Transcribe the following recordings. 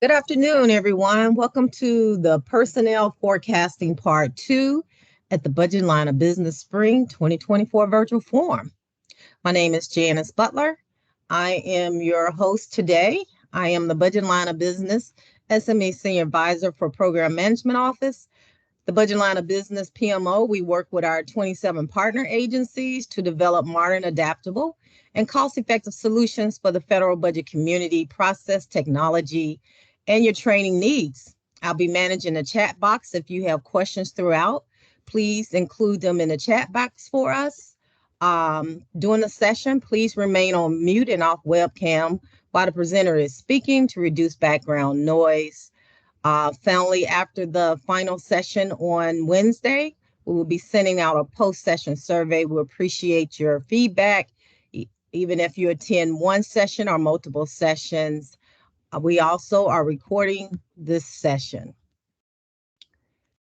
Good afternoon, everyone. Welcome to the Personnel Forecasting Part 2 at the Budget Line of Business Spring 2024 Virtual Forum. My name is Janice Butler. I am your host today. I am the Budget Line of Business SME Senior Advisor for Program Management Office. The Budget Line of Business PMO, we work with our 27 partner agencies to develop modern, adaptable, and cost-effective solutions for the federal budget community, process, technology, and your training needs. I'll be managing the chat box. If you have questions throughout, please include them in the chat box for us. During the session, please remain on mute and off webcam while the presenter is speaking to reduce background noise. Finally, after the final session on Wednesday, we will be sending out a post-session survey. We appreciate your feedback, even if you attend one session or multiple sessions. We also are recording this session.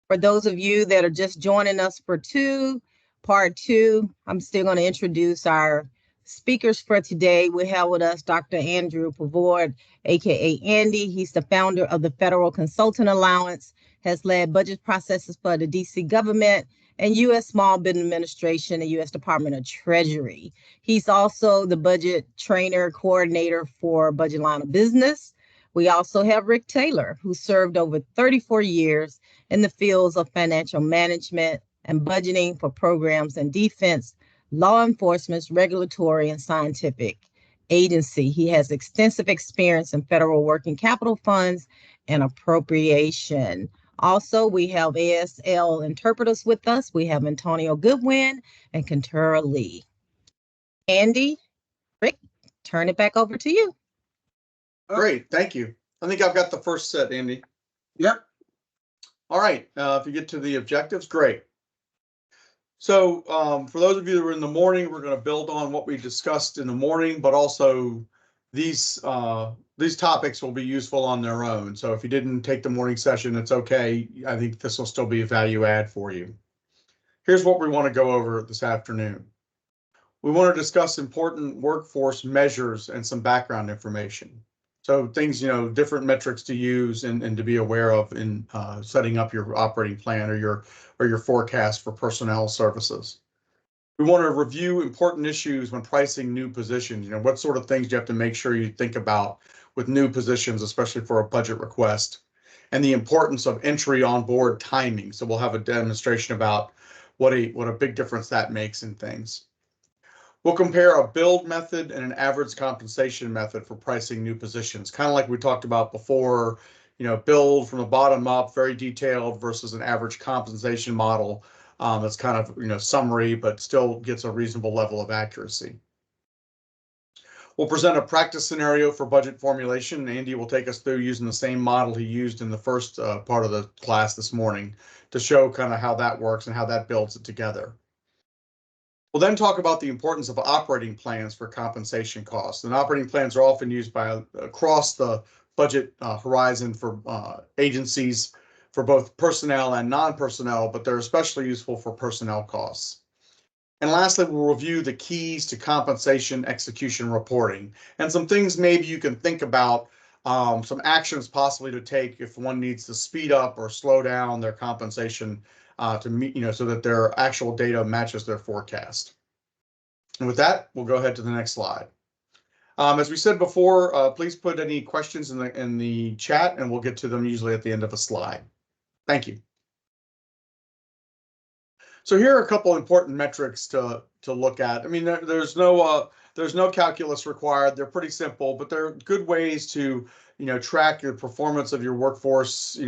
For those of you that are just joining us for part two, I'm still going to introduce our speakers for today. We have with us Dr. Andrew Pavord, aka Andy. He's the founder of the Federal Consultant Allowance, has led budget processes for the DC government and U.S. Small Business Administration and U.S. Department of Treasury. He's also the budget trainer coordinator for Budget Line of Business. We also have Rick Taylor, who served over 34 years in the fields of financial management and budgeting for programs and defense, law enforcement, regulatory, and scientific agency. He has extensive experience in federal working capital funds and appropriation. Also, we have ASL interpreters with us. We have Antonio Goodwin and Kentura Lee. Andy, Rick, turn it back over to you. Great, thank you. I think I've got the first set, Andy. Yep. All right, if you get to the objectives, great. So for those of you that were in the morning, we're going to build on what we discussed in the morning, but also these topics will be useful on their own. So if you didn't take the morning session, it's okay. I think this will still be a value add for you. Here's what we want to go over this afternoon. We want to discuss important workforce measures and some background information. So things, different metrics to use and to be aware of in setting up your operating plan or your forecast for personnel services. We want to review important issues when pricing new positions. What sort of things do you have to make sure you think about with new positions, especially for a budget request, and the importance of entry on board timing. So we'll have a demonstration about what a big difference that makes in things. We'll compare a build method and an average compensation method for pricing new positions, kind of like we talked about before, build from the bottom up, very detailed, versus an average compensation model that's kind of, summary, but still gets a reasonable level of accuracy. We'll present a practice scenario for budget formulation. Andy will take us through using the same model he used in the first part of the class this morning to show kind of how that works and how that builds it together. We'll then talk about the importance of operating plans for compensation costs. And operating plans are often used across the budget horizon for agencies for both personnel and non-personnel, but they're especially useful for personnel costs. And lastly, we'll review the keys to compensation execution reporting and some things maybe you can think about, some actions possibly to take if one needs to speed up or slow down their compensation to meet, so that their actual data matches their forecast. And with that, we'll go ahead to the next slide. As we said before, please put any questions in the chat, and we'll get to them usually at the end of a slide. Thank you. So here are a couple important metrics to look at. I mean, there's no calculus required. They're pretty simple, but they're good ways to track your performance of your workforce,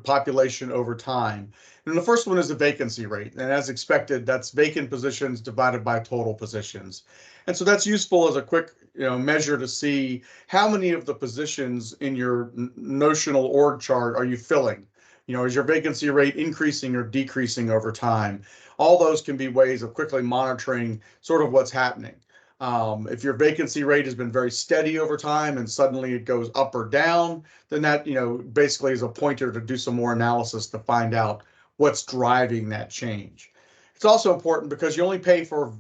population over time. And the first one is the vacancy rate. And as expected, that's vacant positions divided by total positions. And so that's useful as a quick measure to see how many of the positions in your notional org chart are you filling. Is your vacancy rate increasing or decreasing over time? All those can be ways of quickly monitoring sort of what's happening. If your vacancy rate has been very steady over time and suddenly it goes up or down, then that, basically is a pointer to do some more analysis to find out what's driving that change. It's also important because you only pay for,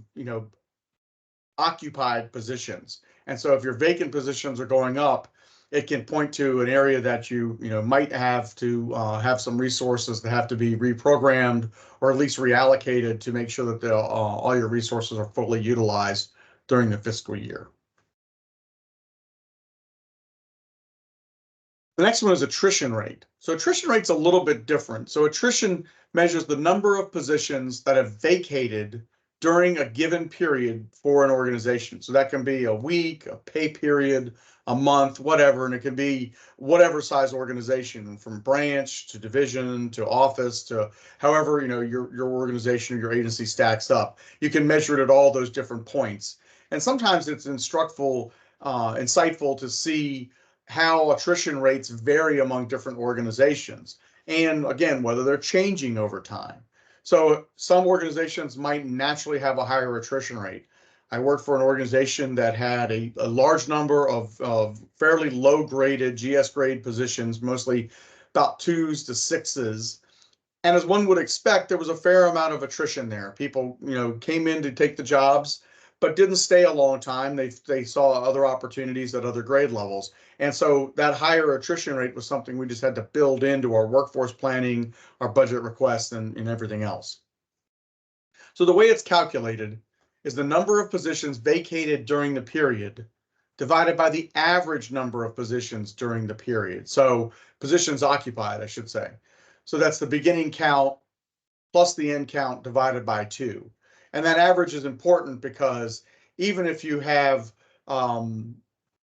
occupied positions. And so if your vacant positions are going up, it can point to an area that you might have to have some resources that have to be reprogrammed or at least reallocated to make sure that all your resources are fully utilized during the fiscal year. The next one is attrition rate. So attrition rate's a little bit different. So attrition measures the number of positions that have vacated during a given period for an organization. So that can be a week, a pay period, a month, whatever, and it can be whatever size organization, from branch to division to office to however your organization or your agency stacks up. You can measure it at all those different points, and sometimes it's insightful to see how attrition rates vary among different organizations, and again, whether they're changing over time. So some organizations might naturally have a higher attrition rate. I worked for an organization that had a large number of fairly low graded GS grade positions, mostly about 2s to 6s. And as one would expect, there was a fair amount of attrition there. People, came in to take the jobs, but didn't stay a long time. They saw other opportunities at other grade levels. And so that higher attrition rate was something we just had to build into our workforce planning, our budget requests, and everything else. So the way it's calculated is the number of positions vacated during the period divided by the average number of positions during the period. So positions occupied, I should say. So that's the beginning count plus the end count divided by 2. And that average is important because even if you have, no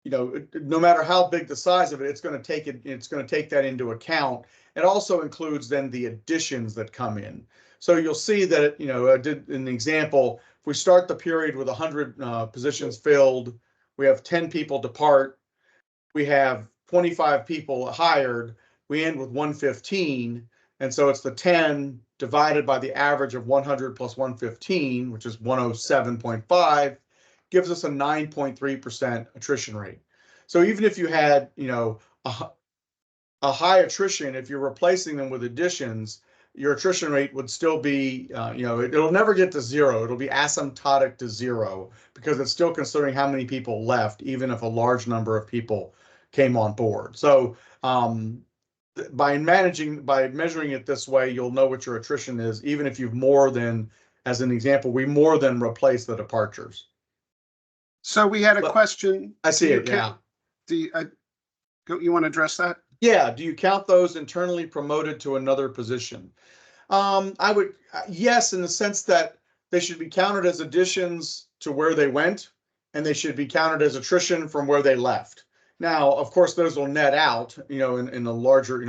matter how big the size of it, it's going to take that into account. It also includes then the additions that come in. So you'll see that, I did an example. If we start the period with 100 positions filled, we have 10 people depart, we have 25 people hired, we end with 115. And so it's the 10 divided by the average of 100 plus 115, which is 107.5, gives us a 9.3% attrition rate. So even if you had, a high attrition, if you're replacing them with additions, your attrition rate would still be, it'll never get to 0. It'll be asymptotic to 0 because it's still considering how many people left, even if a large number of people came on board. So by measuring it this way, you'll know what your attrition is, even if you've more than, as an example, we more than replace the departures. So we had a question. I see it, yeah. You want to address that? Yeah, do you count those internally promoted to another position? I would, yes, in the sense that they should be counted as additions to where they went, and they should be counted as attrition from where they left. Now, of course, those will net out, in a larger,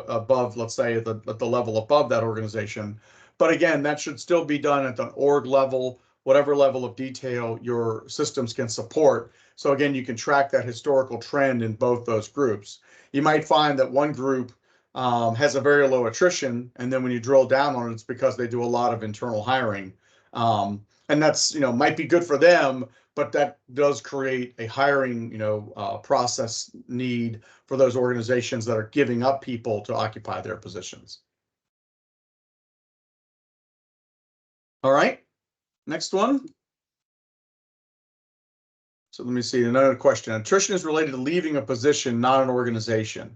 above, let's say, at the level above that organization. But again, that should still be done at the org level, whatever level of detail your systems can support. So again, you can track that historical trend in both those groups. You might find that one group has a very low attrition, and then when you drill down on it, it's because they do a lot of internal hiring. And that's, might be good for them, but that does create a hiring, process need for those organizations that are giving up people to occupy their positions. All right, next one. So let me see, another question. Attrition is related to leaving a position, not an organization.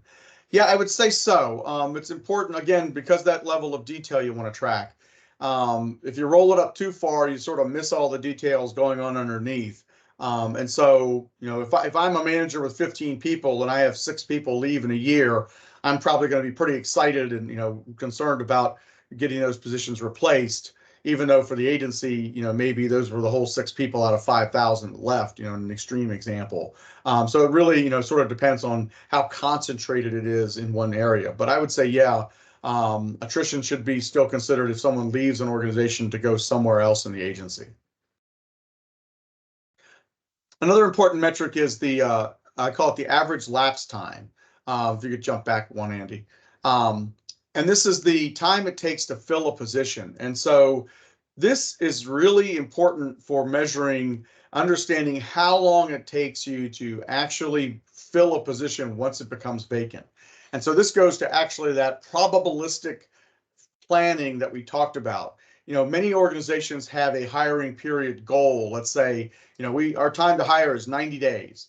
Yeah, I would say so. It's important, again, because that level of detail you want to track. If you roll it up too far, you sort of miss all the details going on underneath. And so, if I'm a manager with 15 people and I have 6 people leave in a year, I'm probably going to be pretty excited and, concerned about getting those positions replaced, even though for the agency, maybe those were the whole 6 people out of 5,000 left, in an extreme example. So it really, sort of depends on how concentrated it is in one area. But I would say, yeah, attrition should be still considered if someone leaves an organization to go somewhere else in the agency. Another important metric is the, I call it the average lapse time. If you could jump back one, Andy. And this is the time it takes to fill a position. And so this is really important for measuring, understanding how long it takes you to actually fill a position once it becomes vacant. And so this goes to actually that probabilistic planning that we talked about. Many organizations have a hiring period goal. Let's say, our time to hire is 90 days.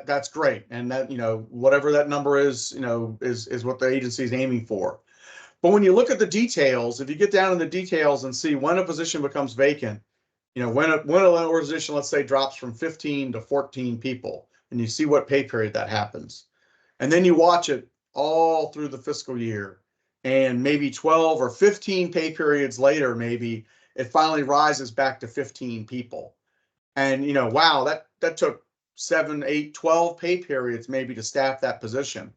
that's great. And that, whatever that number is, is what the agency is aiming for. But when you look at the details, if you get down in the details and see when a position becomes vacant, when an organization, let's say, drops from 15 to 14 people, and you see what pay period that happens, and then you watch it all through the fiscal year, and maybe 12 or 15 pay periods later, maybe it finally rises back to 15 people. And, wow, that took 7, 8, 12 pay periods maybe to staff that position.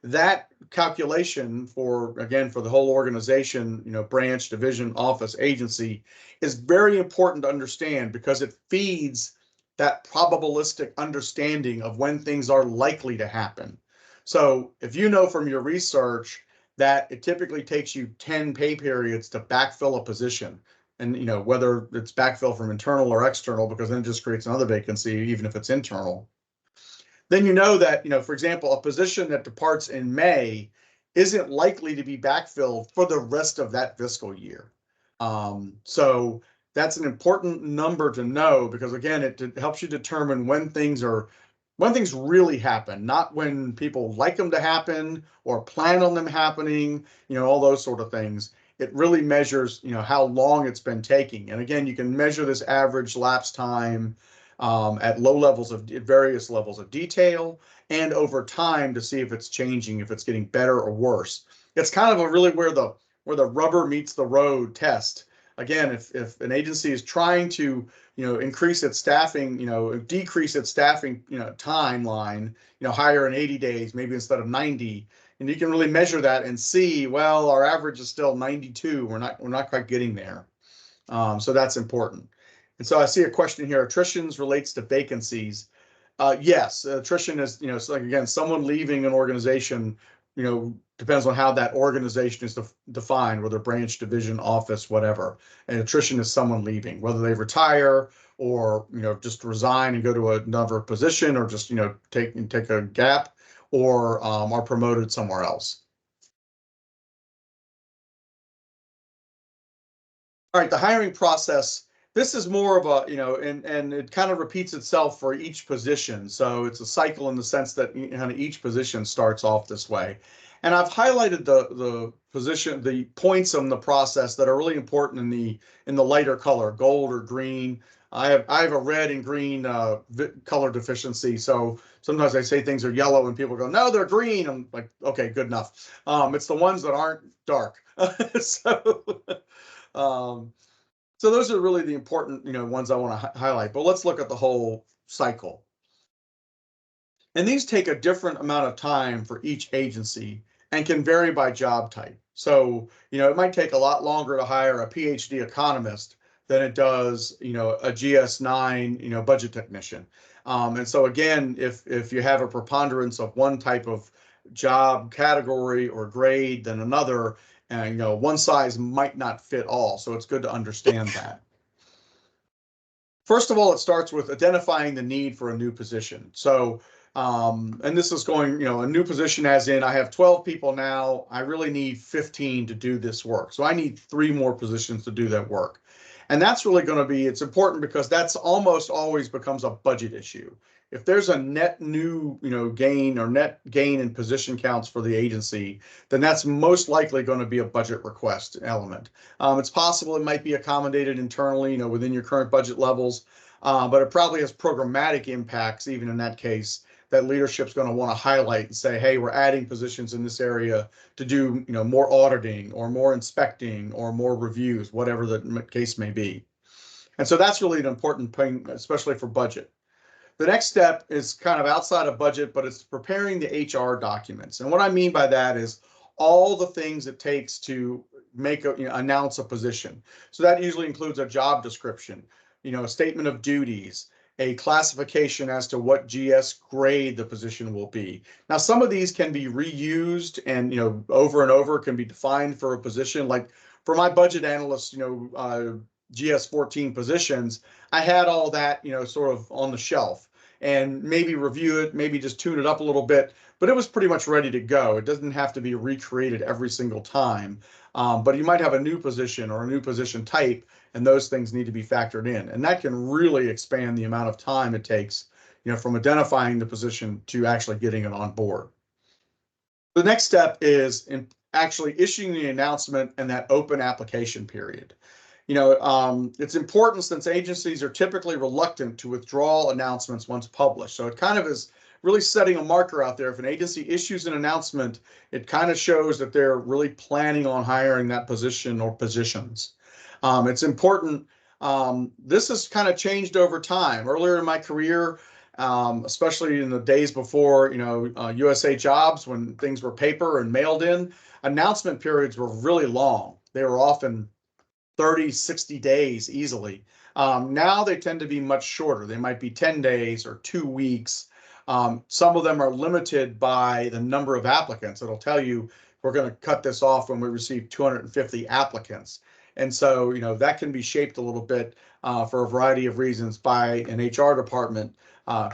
That calculation for the whole organization, branch, division, office, agency, is very important to understand because it feeds that probabilistic understanding of when things are likely to happen. So if you know from your research that it typically takes you 10 pay periods to backfill a position, and whether it's backfill from internal or external, because then it just creates another vacancy, even if it's internal, then that, for example, a position that departs in May isn't likely to be backfilled for the rest of that fiscal year. So that's an important number to know because, again, it helps you determine when things really happen, not when people like them to happen or plan on them happening, all those sort of things. It really measures, how long it's been taking. And again, you can measure this average lapse time at various levels of detail and over time to see if it's changing, if it's getting better or worse. It's kind of really where the rubber meets the road test. Again, if an agency is trying to, increase its staffing, decrease its staffing, timeline, hire in 80 days, maybe instead of 90, and you can really measure that and see, well, our average is still 92. We're not quite getting there. So that's important. And so I see a question here. Attritions relates to vacancies. Yes, attrition is, so again, someone leaving an organization, depends on how that organization is defined, whether branch, division, office, whatever. And attrition is someone leaving, whether they retire or, just resign and go to another position or just, take a gap or are promoted somewhere else. All right, the hiring process. This is more of a, and it kind of repeats itself for each position. So it's a cycle in the sense that kind of each position starts off this way. And I've highlighted the points on the process that are really important in the lighter color, gold or green. I have a red and green color deficiency. So sometimes I say things are yellow and people go, no, they're green. I'm like, okay, good enough. It's the ones that aren't dark. So those are really the important, ones I want to highlight. But let's look at the whole cycle. And these take a different amount of time for each agency and can vary by job type. So, it might take a lot longer to hire a PhD economist than it does, a GS9, budget technician. And so again, if you have a preponderance of one type of job category or grade than another, and one size might not fit all. So it's good to understand that. First of all, it starts with identifying the need for a new position. So, and this is going, a new position as in I have 12 people now. I really need 15 to do this work. So I need 3 more positions to do that work. And that's really going to be, it's important because that's almost always becomes a budget issue. If there's a net new, gain or net gain in position counts for the agency, then that's most likely going to be a budget request element. It's possible it might be accommodated internally, within your current budget levels, but it probably has programmatic impacts, even in that case, that leadership's going to want to highlight and say, hey, we're adding positions in this area to do, more auditing or more inspecting or more reviews, whatever the case may be. And so that's really an important thing, especially for budget. The next step is kind of outside of budget, but it's preparing the HR documents. And what I mean by that is all the things it takes to announce a position. So that usually includes a job description, a statement of duties, a classification as to what GS grade the position will be. Now, some of these can be reused and, over and over can be defined for a position. Like for my budget analyst, GS 14 positions, I had all that, sort of on the shelf and maybe review it, maybe just tune it up a little bit, but it was pretty much ready to go. It doesn't have to be recreated every single time, but you might have a new position or a new position type, and those things need to be factored in. And that can really expand the amount of time it takes, from identifying the position to actually getting it on board. The next step is in actually issuing the announcement and that open application period. It's important since agencies are typically reluctant to withdraw announcements once published. So it kind of is really setting a marker out there. If an agency issues an announcement, it kind of shows that they're really planning on hiring that position or positions. It's important. This has kind of changed over time. Earlier in my career, especially in the days before, USA Jobs, when things were paper and mailed in, announcement periods were really long. They were often 30, 60 days easily. Now they tend to be much shorter. They might be 10 days or 2 weeks. Some of them are limited by the number of applicants. It'll tell you we're going to cut this off when we receive 250 applicants. And so, that can be shaped a little bit for a variety of reasons by an HR department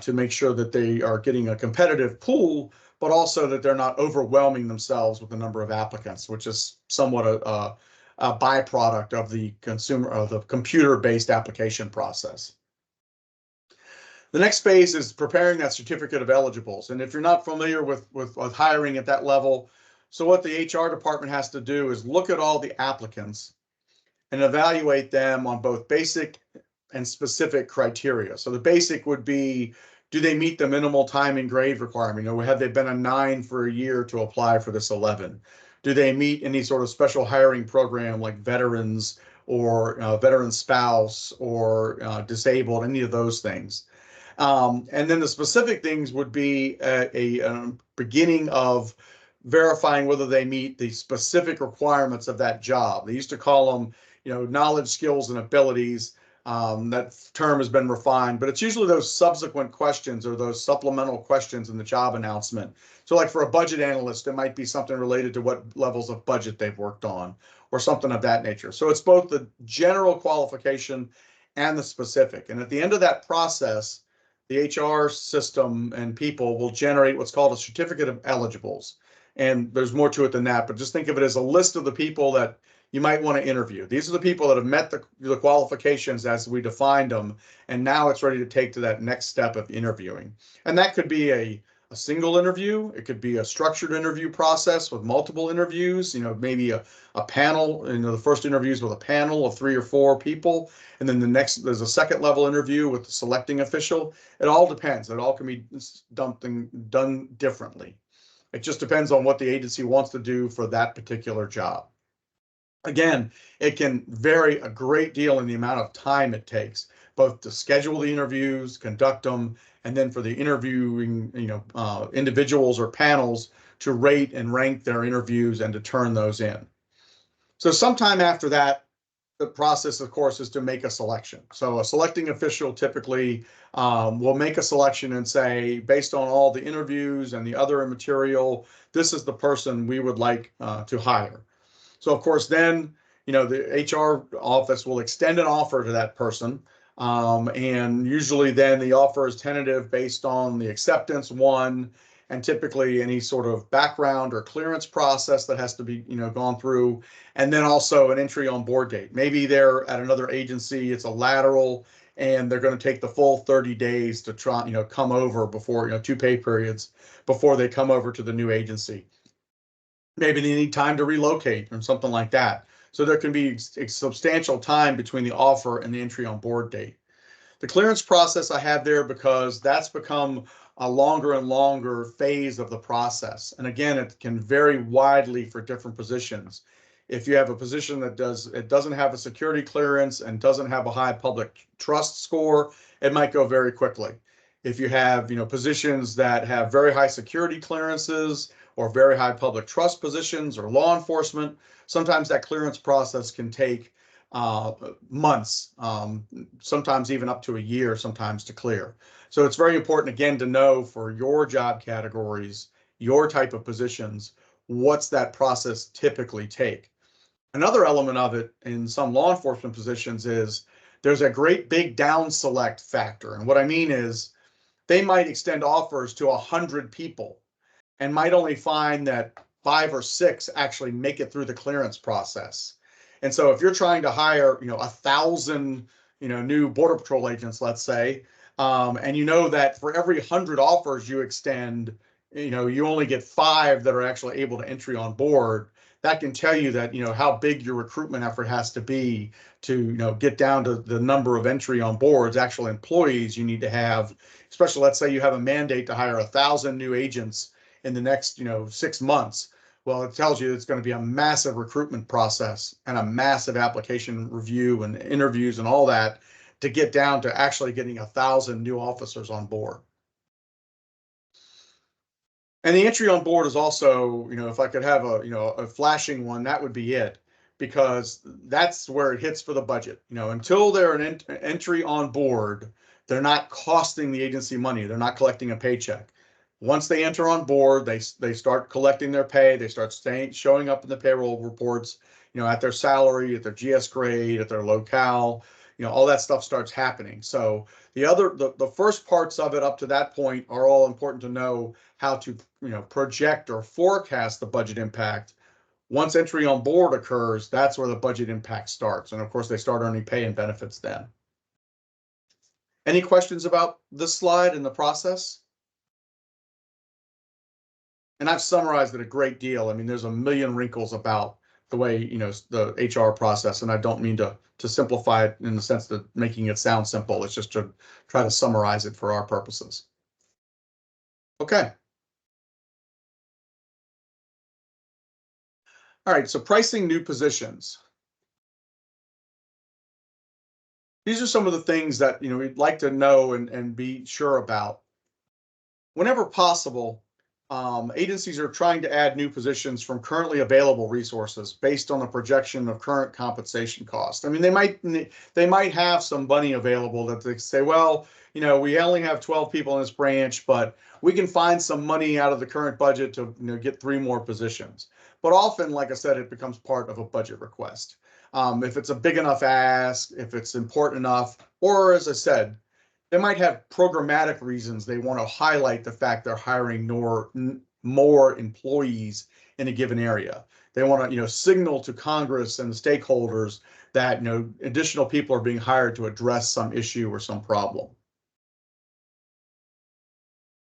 to make sure that they are getting a competitive pool, but also that they're not overwhelming themselves with the number of applicants, which is somewhat a byproduct of the computer-based application process. The next phase is preparing that certificate of eligibles. And if you're not familiar with hiring at that level, so what the HR department has to do is look at all the applicants and evaluate them on both basic and specific criteria. So the basic would be, do they meet the minimal time and grade requirement? Have they been a 9 for a year to apply for this 11? Do they meet any sort of special hiring program like veterans or veteran spouse or disabled, any of those things? And then the specific things would be a beginning of verifying whether they meet the specific requirements of that job. They used to call them, knowledge, skills, and abilities. That term has been refined, but it's usually those subsequent questions or those supplemental questions in the job announcement. So like for a budget analyst, it might be something related to what levels of budget they've worked on or something of that nature. So it's both the general qualification and the specific. And at the end of that process, the HR system and people will generate what's called a certificate of eligibles. And there's more to it than that, but just think of it as a list of the people that you might want to interview. These are the people that have met the qualifications as we defined them, and now it's ready to take to that next step of interviewing. And that could be a single interview. It could be a structured interview process with multiple interviews, maybe a panel, the first interviews with a panel of 3 or 4 people, and then there's a second level interview with the selecting official. It all depends. It all can be done differently. It just depends on what the agency wants to do for that particular job. Again, it can vary a great deal in the amount of time it takes, both to schedule the interviews, conduct them, and then for the interviewing, individuals or panels to rate and rank their interviews and to turn those in. So sometime after that, the process, of course, is to make a selection. So a selecting official typically will make a selection and say, based on all the interviews and the other material, this is the person we would like to hire. So of course, then, the HR office will extend an offer to that person. And usually then the offer is tentative based on the acceptance one, and typically any sort of background or clearance process that has to be, gone through. And then also an entry on board date. Maybe they're at another agency, it's a lateral, and they're going to take the full 30 days to try, come over before, 2 pay periods before they come over to the new agency. Maybe they need time to relocate or something like that. So there can be a substantial time between the offer and the entry on board date. The clearance process I have there because that's become a longer and longer phase of the process. And again, it can vary widely for different positions. If you have a position that doesn't have a security clearance and doesn't have a high public trust score, it might go very quickly. If you have, positions that have very high security clearances or very high public trust positions or law enforcement, sometimes that clearance process can take months, sometimes even up to a year sometimes to clear. So it's very important, again, to know for your job categories, your type of positions, what's that process typically take. Another element of it in some law enforcement positions is there's a great big down select factor. And what I mean is they might extend offers to 100 people and might only find that 5 or 6 actually make it through the clearance process. And so if you're trying to hire, 1,000, new Border Patrol agents, let's say, And you know that for every 100 offers you extend, you only get 5 that are actually able to entry on board. That can tell you that, how big your recruitment effort has to be to, get down to the number of entry on boards, actual employees you need to have, especially let's say you have a mandate to hire 1,000 new agents in the next, 6 months. Well, it tells you it's going to be a massive recruitment process and a massive application review and interviews and all that to get down to actually getting 1,000 new officers on board. And the entry on board is also, if I could have a flashing one, that would be it, because that's where it hits for the budget. Until they're an entry on board, they're not costing the agency money. They're not collecting a paycheck. Once they enter on board, they start collecting their pay. They start showing up in the payroll reports, at their salary, at their GS grade, at their locale, all that stuff starts happening. So the first parts of it up to that point are all important to know how to, project or forecast the budget impact. Once entry on board occurs, that's where the budget impact starts. And of course, they start earning pay and benefits then. Any questions about this slide and the process? And I've summarized it a great deal. I mean, there's a million wrinkles about the way, the HR process, and I don't mean to simplify it in the sense that making it sound simple. It's just to try to summarize it for our purposes. Okay. All right, so pricing new positions. These are some of the things that, we'd like to know and be sure about. Whenever possible, agencies are trying to add new positions from currently available resources based on the projection of current compensation cost. I mean, they might have some money available that they say, well, we only have 12 people in this branch, but we can find some money out of the current budget to get 3 more positions. But often, like I said, it becomes part of a budget request. If it's a big enough ask, if it's important enough, or as I said, they might have programmatic reasons they want to highlight the fact they're hiring more employees in a given area. They want to, signal to Congress and the stakeholders that, additional people are being hired to address some issue or some problem.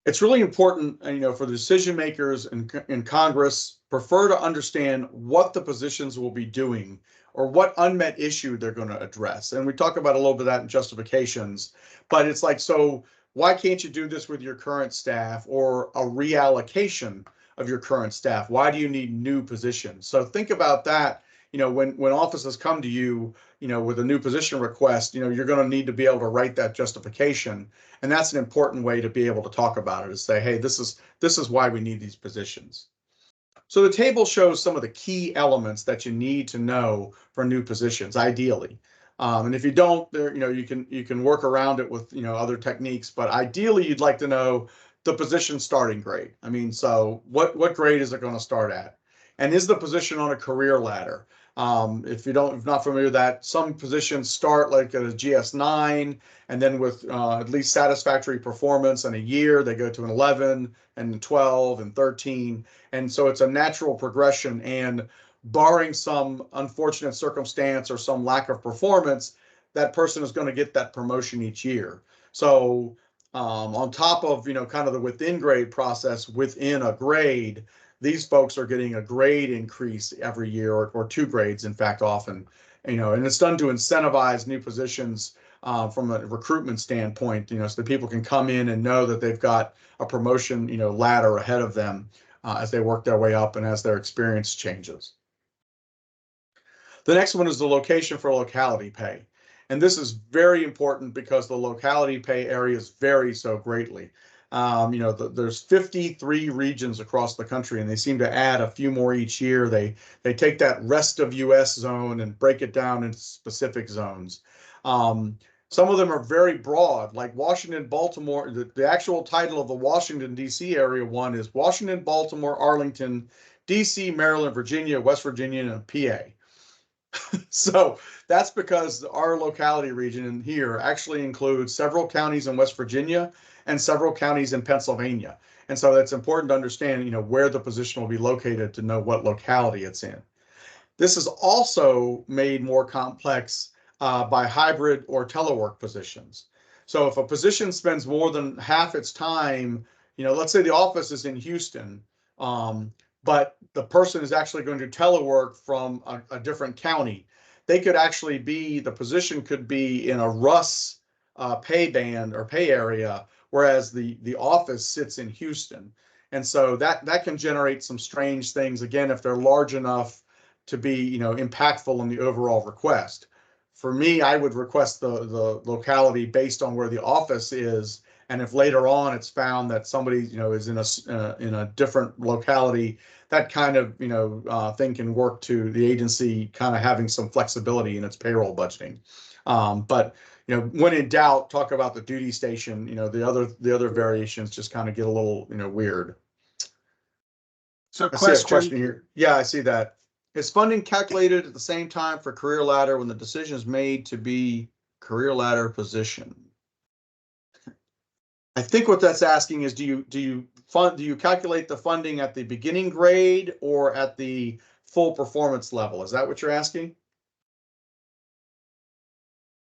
It's really important, for the decision makers in Congress prefer to understand what the positions will be doing or what unmet issue they're going to address. And we talk about a little bit of that in justifications, but it's like, so why can't you do this with your current staff or a reallocation of your current staff? Why do you need new positions? So think about that. When offices come to you, with a new position request, you're going to need to be able to write that justification. And that's an important way to be able to talk about it, is say, hey, this is why we need these positions. So the table shows some of the key elements that you need to know for new positions, ideally. And if you don't, you can work around it with, other techniques, but ideally you'd like to know the position starting grade. I mean, so what grade is it going to start at? And is the position on a career ladder? If you're not familiar with that, some positions start like at a GS9, and then with at least satisfactory performance in a year, they go to an 11 and 12 and 13. And so it's a natural progression, and barring some unfortunate circumstance or some lack of performance, that person is going to get that promotion each year. So on top of, kind of the within grade process within a grade, these folks are getting a grade increase every year, or 2 grades, in fact, often, and it's done to incentivize new positions from a recruitment standpoint, so that people can come in and know that they've got a promotion, ladder ahead of them as they work their way up and as their experience changes. The next one is the location for locality pay. And this is very important because the locality pay areas vary so greatly. There's 53 regions across the country, and they seem to add a few more each year. They take that rest of US zone and break it down into specific zones. Some of them are very broad, like Washington, Baltimore. The actual title of the Washington, D.C. area one is Washington, Baltimore, Arlington, D.C., Maryland, Virginia, West Virginia, and PA. So that's because our locality region in here actually includes several counties in West Virginia and several counties in Pennsylvania. And so it's important to understand, where the position will be located to know what locality it's in. This is also made more complex by hybrid or telework positions. So if a position spends more than half its time, let's say the office is in Houston, but the person is actually going to telework from a different county, the position could be in a Russ pay band or pay area, whereas the office sits in Houston. And so that can generate some strange things, again, if they're large enough to be, impactful in the overall request. For me, I would request the locality based on where the office is. And if later on it's found that somebody, is in a different locality, that kind of, thing can work to the agency kind of having some flexibility in its payroll budgeting. But when in doubt, talk about the duty station. The other variations just kind of get a little, weird. So I see a question question, here. Yeah, I see that. Is funding calculated at the same time for career ladder when the decision is made to be career ladder position? I think what that's asking is, do you calculate the funding at the beginning grade or at the full performance level? Is that what you're asking?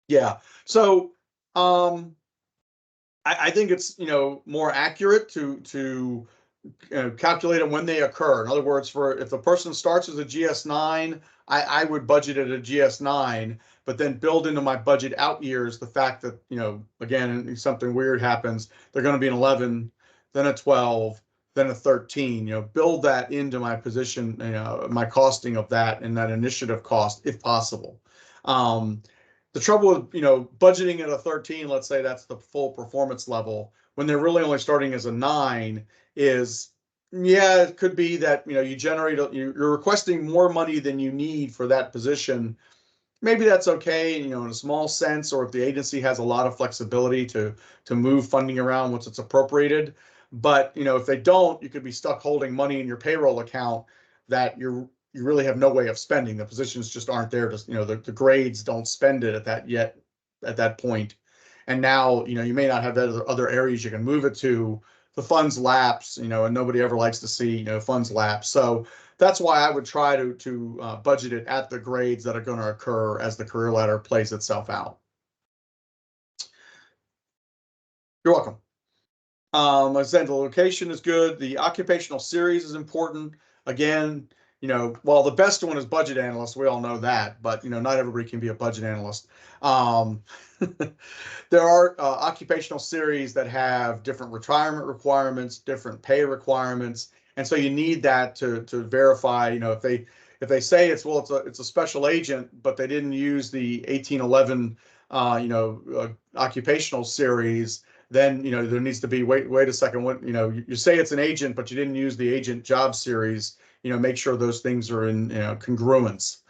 Yeah. So I think it's more accurate to calculate them when they occur. In other words, if the person starts as a GS9, I would budget it a GS9, but then build into my budget out years the fact that, again, something weird happens, they're going to be an 11, then a 12, then a 13, build that into my position, my costing of that and that initiative cost if possible. The trouble with, budgeting at a 13, let's say that's the full performance level, when they're really only starting as a 9, is, yeah, it could be that, you're requesting more money than you need for that position. Maybe that's okay, in a small sense, or if the agency has a lot of flexibility to move funding around once it's appropriated. But, if they don't, you could be stuck holding money in your payroll account that you really have no way of spending. The positions just aren't there to, the grades don't spend it at that point. And now, you may not have other areas you can move it to. The funds lapse, and nobody ever likes to see, funds lapse. So that's why I would try to budget it at the grades that are going to occur as the career ladder plays itself out. You're welcome. I said the location is good. The occupational series is important. Again, well, the best one is budget analyst. We all know that, but not everybody can be a budget analyst. There are occupational series that have different retirement requirements, different pay requirements, and so you need that to verify. If they say it's a special agent, but they didn't use the 1811 occupational series, then there needs to be wait a second. What you say it's an agent, but you didn't use the agent job series. Make sure those things are in congruence.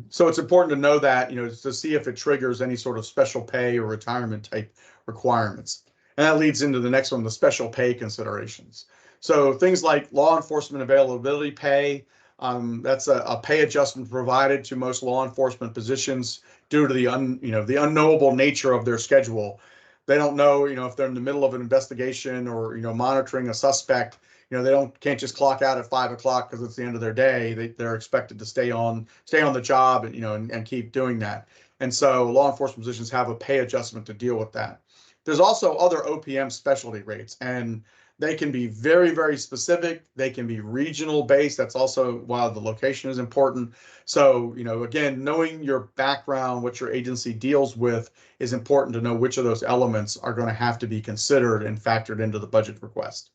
So it's important to know that, to see if it triggers any sort of special pay or retirement type requirements. And that leads into the next one, the special pay considerations. So things like law enforcement availability pay, that's a pay adjustment provided to most law enforcement positions due to the unknowable nature of their schedule. They don't know, if they're in the middle of an investigation or, monitoring a suspect. They can't just clock out at 5 o'clock because it's the end of their day. They're expected to stay on the job and, and keep doing that. And so law enforcement positions have a pay adjustment to deal with that. There's also other OPM specialty rates, and they can be very, very specific. They can be regional based. That's also why the location is important. So, again, knowing your background, what your agency deals with, is important to know which of those elements are going to have to be considered and factored into the budget request.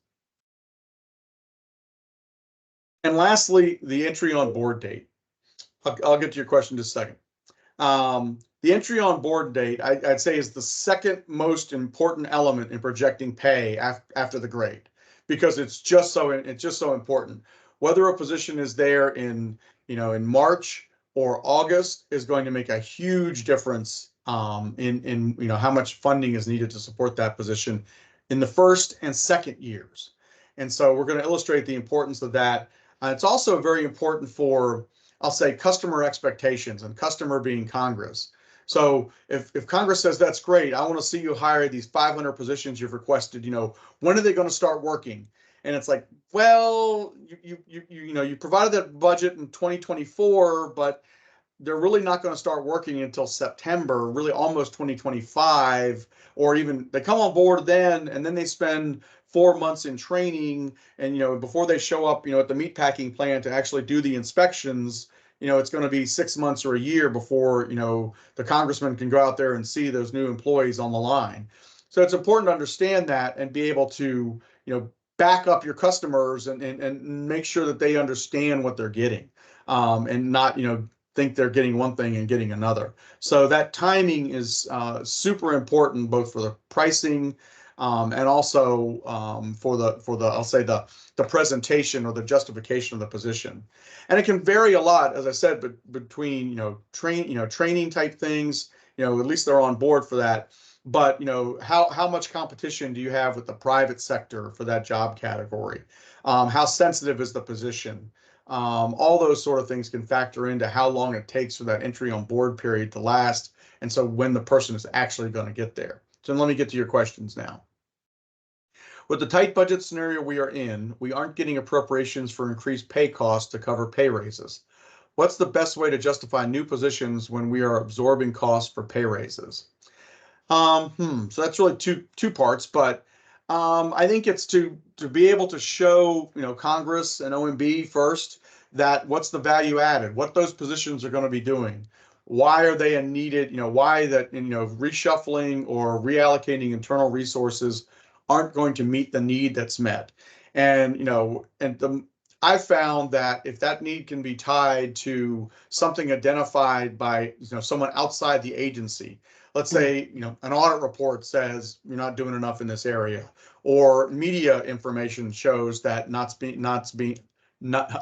And lastly, the entry on board date. I'll get to your question in just a second. The entry on board date, I'd say, is the second most important element in projecting pay after the grade, because it's just so important. Whether a position is there in March or August is going to make a huge difference in how much funding is needed to support that position in the first and second years. And so we're going to illustrate the importance of that. It's also very important for, I'll say, customer expectations, and customer being Congress. So if Congress says, that's great, I want to see you hire these 500 positions you've requested, when are they going to start working? And it's like, well, you provided that budget in 2024, but they're really not going to start working until September, really almost 2025, or even they come on board then, and then they spend 4 months in training. And, before they show up, at the meatpacking plant to actually do the inspections, it's going to be 6 months or a year before, the congressman can go out there and see those new employees on the line. So it's important to understand that and be able to, back up your customers and make sure that they understand what they're getting, and not, think they're getting one thing and getting another. So that timing is super important, both for the pricing, and also for the I'll say the presentation or the justification of the position. And it can vary a lot, as I said, between training type things. At least they're on board for that. But how much competition do you have with the private sector for that job category? How sensitive is the position? All those sort of things can factor into how long it takes for that entry on board period to last, and so when the person is actually going to get there. So let me get to your questions now. With the tight budget scenario we are in, we aren't getting appropriations for increased pay costs to cover pay raises. What's the best way to justify new positions when we are absorbing costs for pay raises? So that's really two parts, but I think it's to be able to show, Congress and OMB first, that what's the value added, what those positions are going to be doing, why are they needed, why that, reshuffling or reallocating internal resources aren't going to meet the need that's met. And, I found that if that need can be tied to something identified by, someone outside the agency, let's say, an audit report says you're not doing enough in this area, or media information shows that not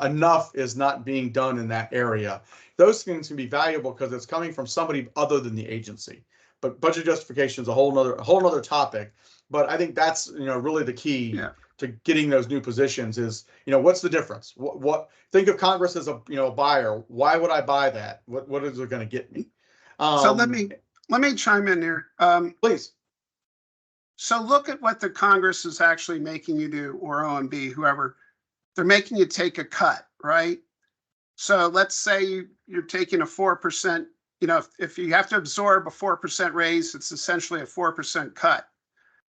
enough is not being done in that area. Those things can be valuable because it's coming from somebody other than the agency. But budget justification is a whole nother topic. But I think that's, really the key to getting those new positions is, what's the difference? What think of Congress as a buyer. Why would I buy that? What is it going to get me? So let me chime in here. Please. So look at what the Congress is actually making you do, or OMB, whoever. They're making you take a cut, right? So let's say you're taking a 4%, if you have to absorb a 4% raise, it's essentially a 4% cut.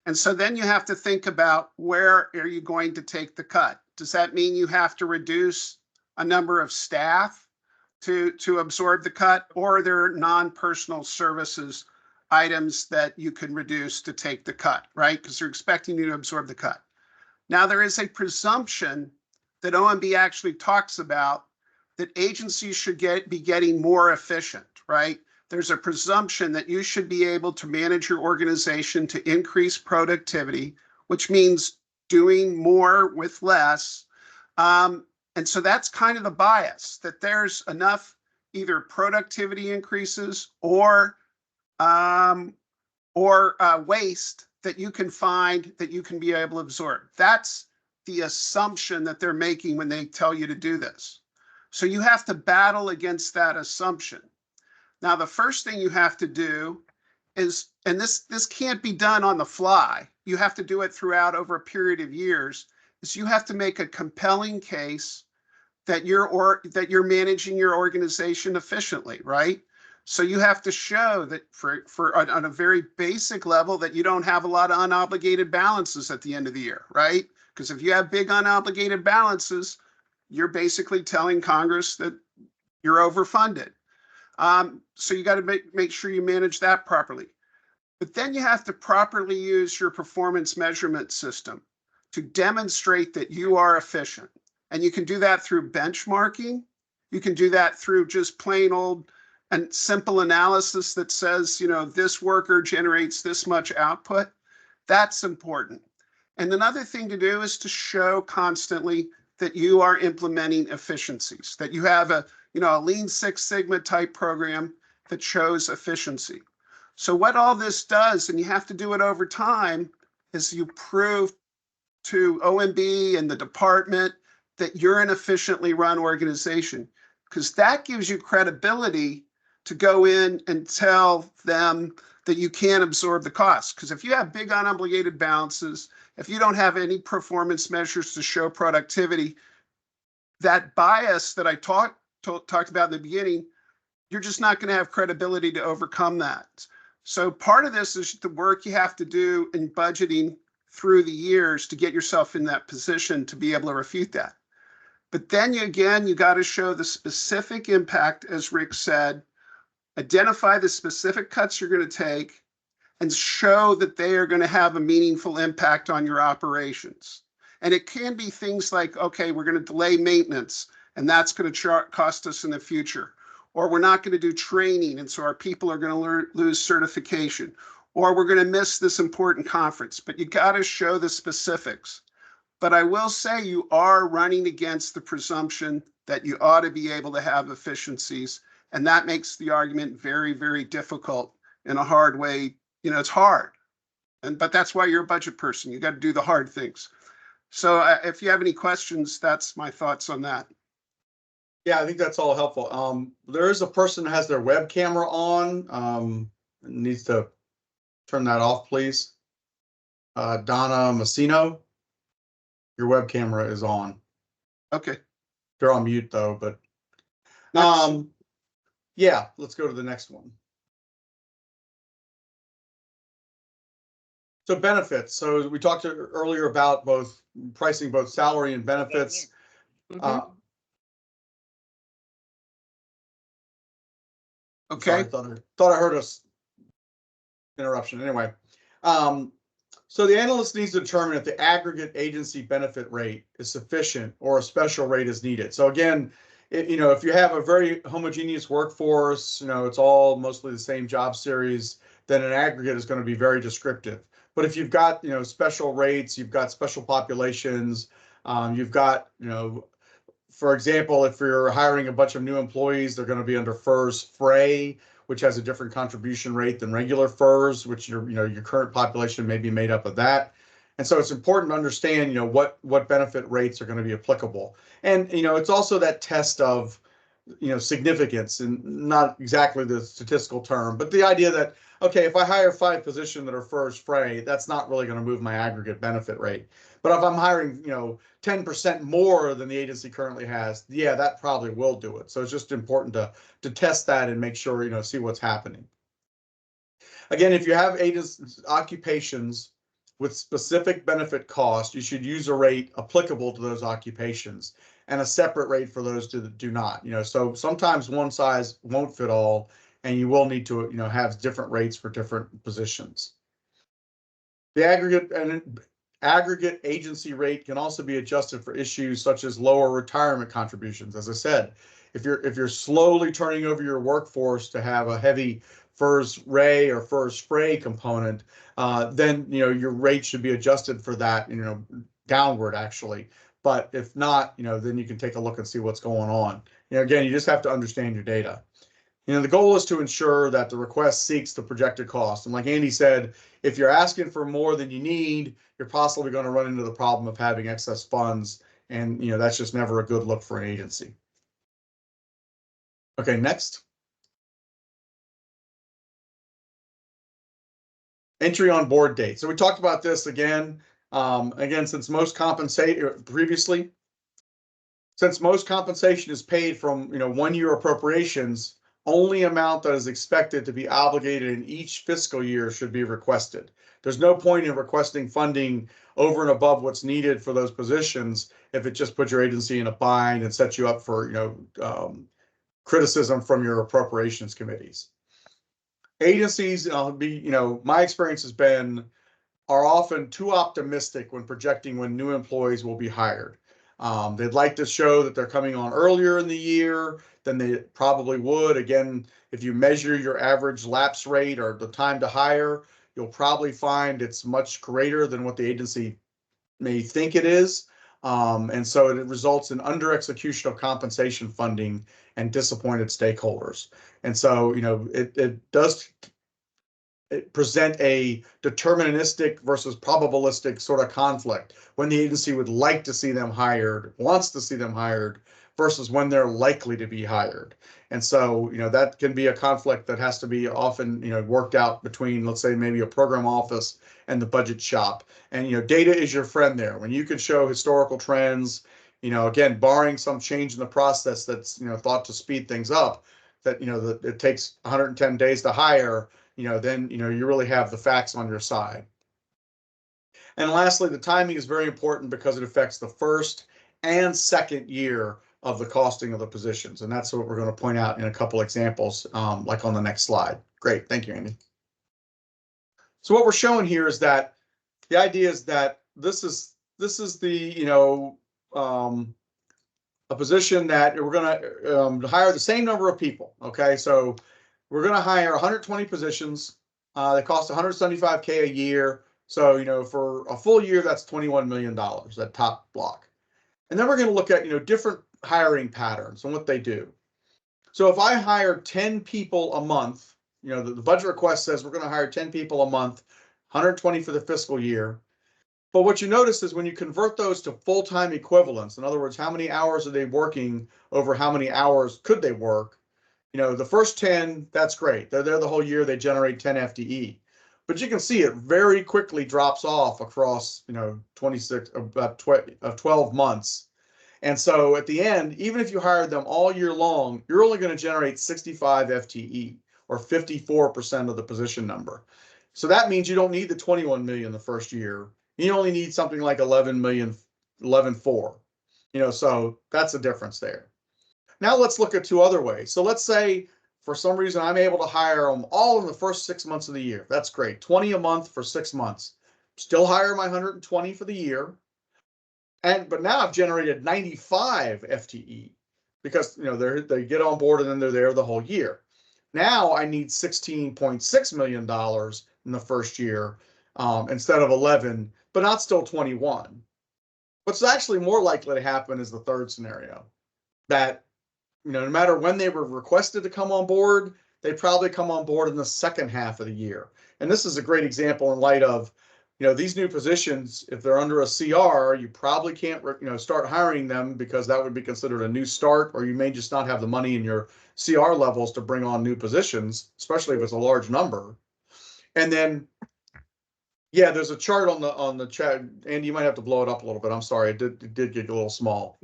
And so then you have to think about, where are you going to take the cut? Does that mean you have to reduce a number of staff to absorb the cut, or are there non-personal services items that you can reduce to take the cut, right? Because they're expecting you to absorb the cut. Now, there is a presumption that OMB actually talks about that agencies should be getting more efficient, right? There's a presumption that you should be able to manage your organization to increase productivity, which means doing more with less. And so that's kind of the bias, that there's enough either productivity increases or waste that you can find that you can be able to absorb. That's the assumption that they're making when they tell you to do this. So you have to battle against that assumption. Now, the first thing you have to do is, and this can't be done on the fly, you have to do it throughout over a period of years, is you have to make a compelling case that you're managing your organization efficiently, right? So you have to show that on a very basic level that you don't have a lot of unobligated balances at the end of the year, right? Because if you have big unobligated balances, you're basically telling Congress that you're overfunded. So you got to make sure you manage that properly. But then you have to properly use your performance measurement system to demonstrate that you are efficient. And you can do that through benchmarking. You can do that through just plain old and simple analysis that says, this worker generates this much output. That's important. And another thing to do is to show constantly that you are implementing efficiencies, that you have a Lean Six Sigma type program that shows efficiency. So what all this does, and you have to do it over time, is you prove to OMB and the department that you're an efficiently run organization, because that gives you credibility to go in and tell them that you can absorb the costs. Because if you have big unobligated balances, if you don't have any performance measures to show productivity, that bias that I talked about in the beginning, you're just not going to have credibility to overcome that. So part of this is the work you have to do in budgeting through the years to get yourself in that position to be able to refute that. But then you got to show the specific impact, as Rick said, identify the specific cuts you're going to take, and show that they are going to have a meaningful impact on your operations. And it can be things like, okay, we're going to delay maintenance, and that's going to cost us in the future. Or we're not going to do training, and so our people are going to lose certification. Or we're going to miss this important conference. But you got to show the specifics. But I will say you are running against the presumption that you ought to be able to have efficiencies. And that makes the argument very, very difficult in a hard way. You know, it's hard. But that's why you're a budget person. You got to do the hard things. So if you have any questions, that's my thoughts on that. Yeah, I think that's all helpful. There is a person that has their web camera on. Needs to turn that off, please. Donna Massino, your web camera is on. Okay. They're on mute though, but yeah, let's go to the next one. So benefits. So we talked earlier about both pricing, both salary and benefits. Okay. Sorry, thought I heard us interruption. Anyway, so the analyst needs to determine if the aggregate agency benefit rate is sufficient or a special rate is needed. So again, if you have a very homogeneous workforce, it's all mostly the same job series, then an aggregate is going to be very descriptive. But if you've got, special rates, you've got special populations, you've got, for example, if you're hiring a bunch of new employees, they're going to be under FERS Fray, which has a different contribution rate than regular FERS, which your current population may be made up of that. And so it's important to understand, what benefit rates are going to be applicable. And, it's also that test of, significance, and not exactly the statistical term, but the idea that, okay, if I hire 5 positions that are FERS Fray, that's not really going to move my aggregate benefit rate. But if I'm hiring, 10% more than the agency currently has, yeah, that probably will do it. So it's just important to test that and make sure, see what's happening. Again, if you have occupations with specific benefit cost, you should use a rate applicable to those occupations and a separate rate for those that do not. So sometimes one size won't fit all, and you will need to, have different rates for different positions. The aggregate agency rate can also be adjusted for issues such as lower retirement contributions. As I said, if you're slowly turning over your workforce to have a heavy FERS Ray or FERS Fray component, then your rate should be adjusted for that, downward actually. But if not, then you can take a look and see what's going on. Again, you just have to understand your data. The goal is to ensure that the request seeks the projected cost. And like Andy said, if you're asking for more than you need, you're possibly going to run into the problem of having excess funds. And, that's just never a good look for an agency. Okay, next. Entry on board date. So we talked about this again. Since most compensation is paid from 1-year appropriations, only amount that is expected to be obligated in each fiscal year should be requested. There's no point in requesting funding over and above what's needed for those positions if it just puts your agency in a bind and sets you up for criticism from your appropriations committees. Agencies, my experience has been, are often too optimistic when projecting when new employees will be hired. They'd like to show that they're coming on earlier in the year than they probably would. Again, if you measure your average lapse rate or the time to hire, you'll probably find it's much greater than what the agency may think it is. And so it results in under execution of compensation funding and disappointed stakeholders. And so, it does present a deterministic versus probabilistic sort of conflict when the agency would like to see them hired, wants to see them hired, versus when they're likely to be hired. And so, that can be a conflict that has to be often, worked out between, let's say, maybe a program office and the budget shop. And, data is your friend there. When you can show historical trends, again, barring some change in the process that's, thought to speed things up, that, that it takes 110 days to hire, then, you really have the facts on your side. And lastly, the timing is very important because it affects the first and second year of the costing of the positions. And that's what we're going to point out in a couple examples, like on the next slide. Great. Thank you, Andy. So what we're showing here is that the idea is that this is the, a position that we're going to hire the same number of people. Okay, so we're going to hire 120 positions. They cost 175K a year. So, for a full year, that's $21 million, that top block. And then we're going to look at, different hiring patterns and what they do. So if I hire 10 people a month, the budget request says we're going to hire 10 people a month, 120 for the fiscal year. But what you notice is when you convert those to full-time equivalents, in other words, how many hours are they working over how many hours could they work? The first 10, that's great. They're there the whole year. They generate 10 FTE. But you can see it very quickly drops off across, 12 months. And so at the end, even if you hired them all year long, you're only going to generate 65 FTE, or 54% of the position number. So that means you don't need the 21 million the first year. You only need something like 11 million, 11.4. So that's the difference there. Now let's look at two other ways. So let's say for some reason I'm able to hire them all in the first 6 months of the year. That's great. 20 a month for 6 months. Still hire my 120 for the year. But now I've generated 95 FTE because they get on board and then they're there the whole year. Now I need $16.6 million in the first year instead of 11, but not still 21. What's actually more likely to happen is the third scenario, that no matter when they were requested to come on board, they probably come on board in the second half of the year. And this is a great example in light of these new positions. If they're under a CR, you probably can't start hiring them because that would be considered a new start, or you may just not have the money in your CR levels to bring on new positions, especially if it's a large number. And then, yeah, there's a chart on the chat. Andy, you might have to blow it up a little bit. I'm sorry, it did get a little small.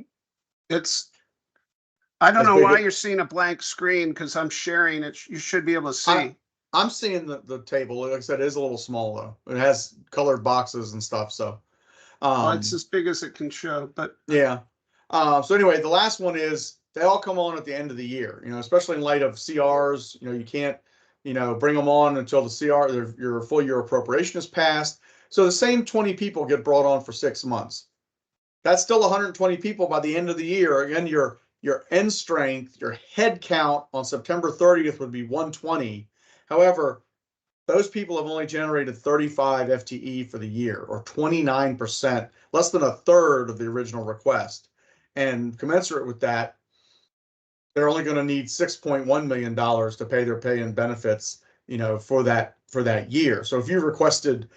I don't know why you're seeing a blank screen, because I'm sharing it. You should be able to see. I'm seeing the table. Like I said, it is a little small though. It has colored boxes and stuff. So well, it's as big as it can show, but yeah. So anyway, the last one is they all come on at the end of the year, especially in light of CRs. You can't, bring them on until the CR, your full year appropriation is passed. So the same 20 people get brought on for 6 months. That's still 120 people by the end of the year. Again, your end strength, your head count on September 30th would be 120. However, those people have only generated 35 FTE for the year, or 29%, less than a third of the original request. And commensurate with that, they're only going to need $6.1 million to pay their pay and benefits, for that year. So if you requested,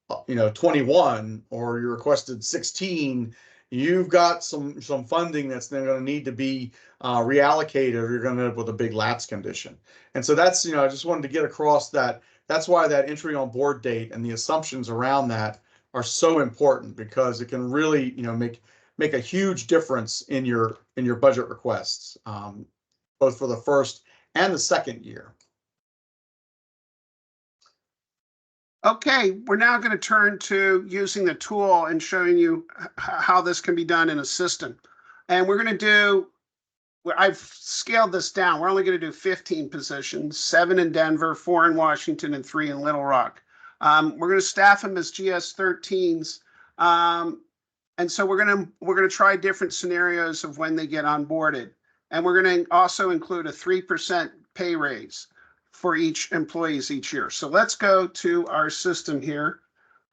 21, or you requested 16, you've got some funding that's then going to need to be reallocated, or you're going to end up with a big lapse condition. And so that's, I just wanted to get across that. That's why that entry on board date and the assumptions around that are so important, because it can really, make a huge difference in your budget requests, both for the first and the second year. Okay, we're now going to turn to using the tool and showing you how this can be done in a system. And we're going to do, I've scaled this down. We're only going to do 15 positions, 7 in Denver, 4 in Washington, and 3 in Little Rock. We're going to staff them as GS-13s. And so we're going to try different scenarios of when they get onboarded. And we're going to also include a 3% pay raise for each employees each year. So let's go to our system here.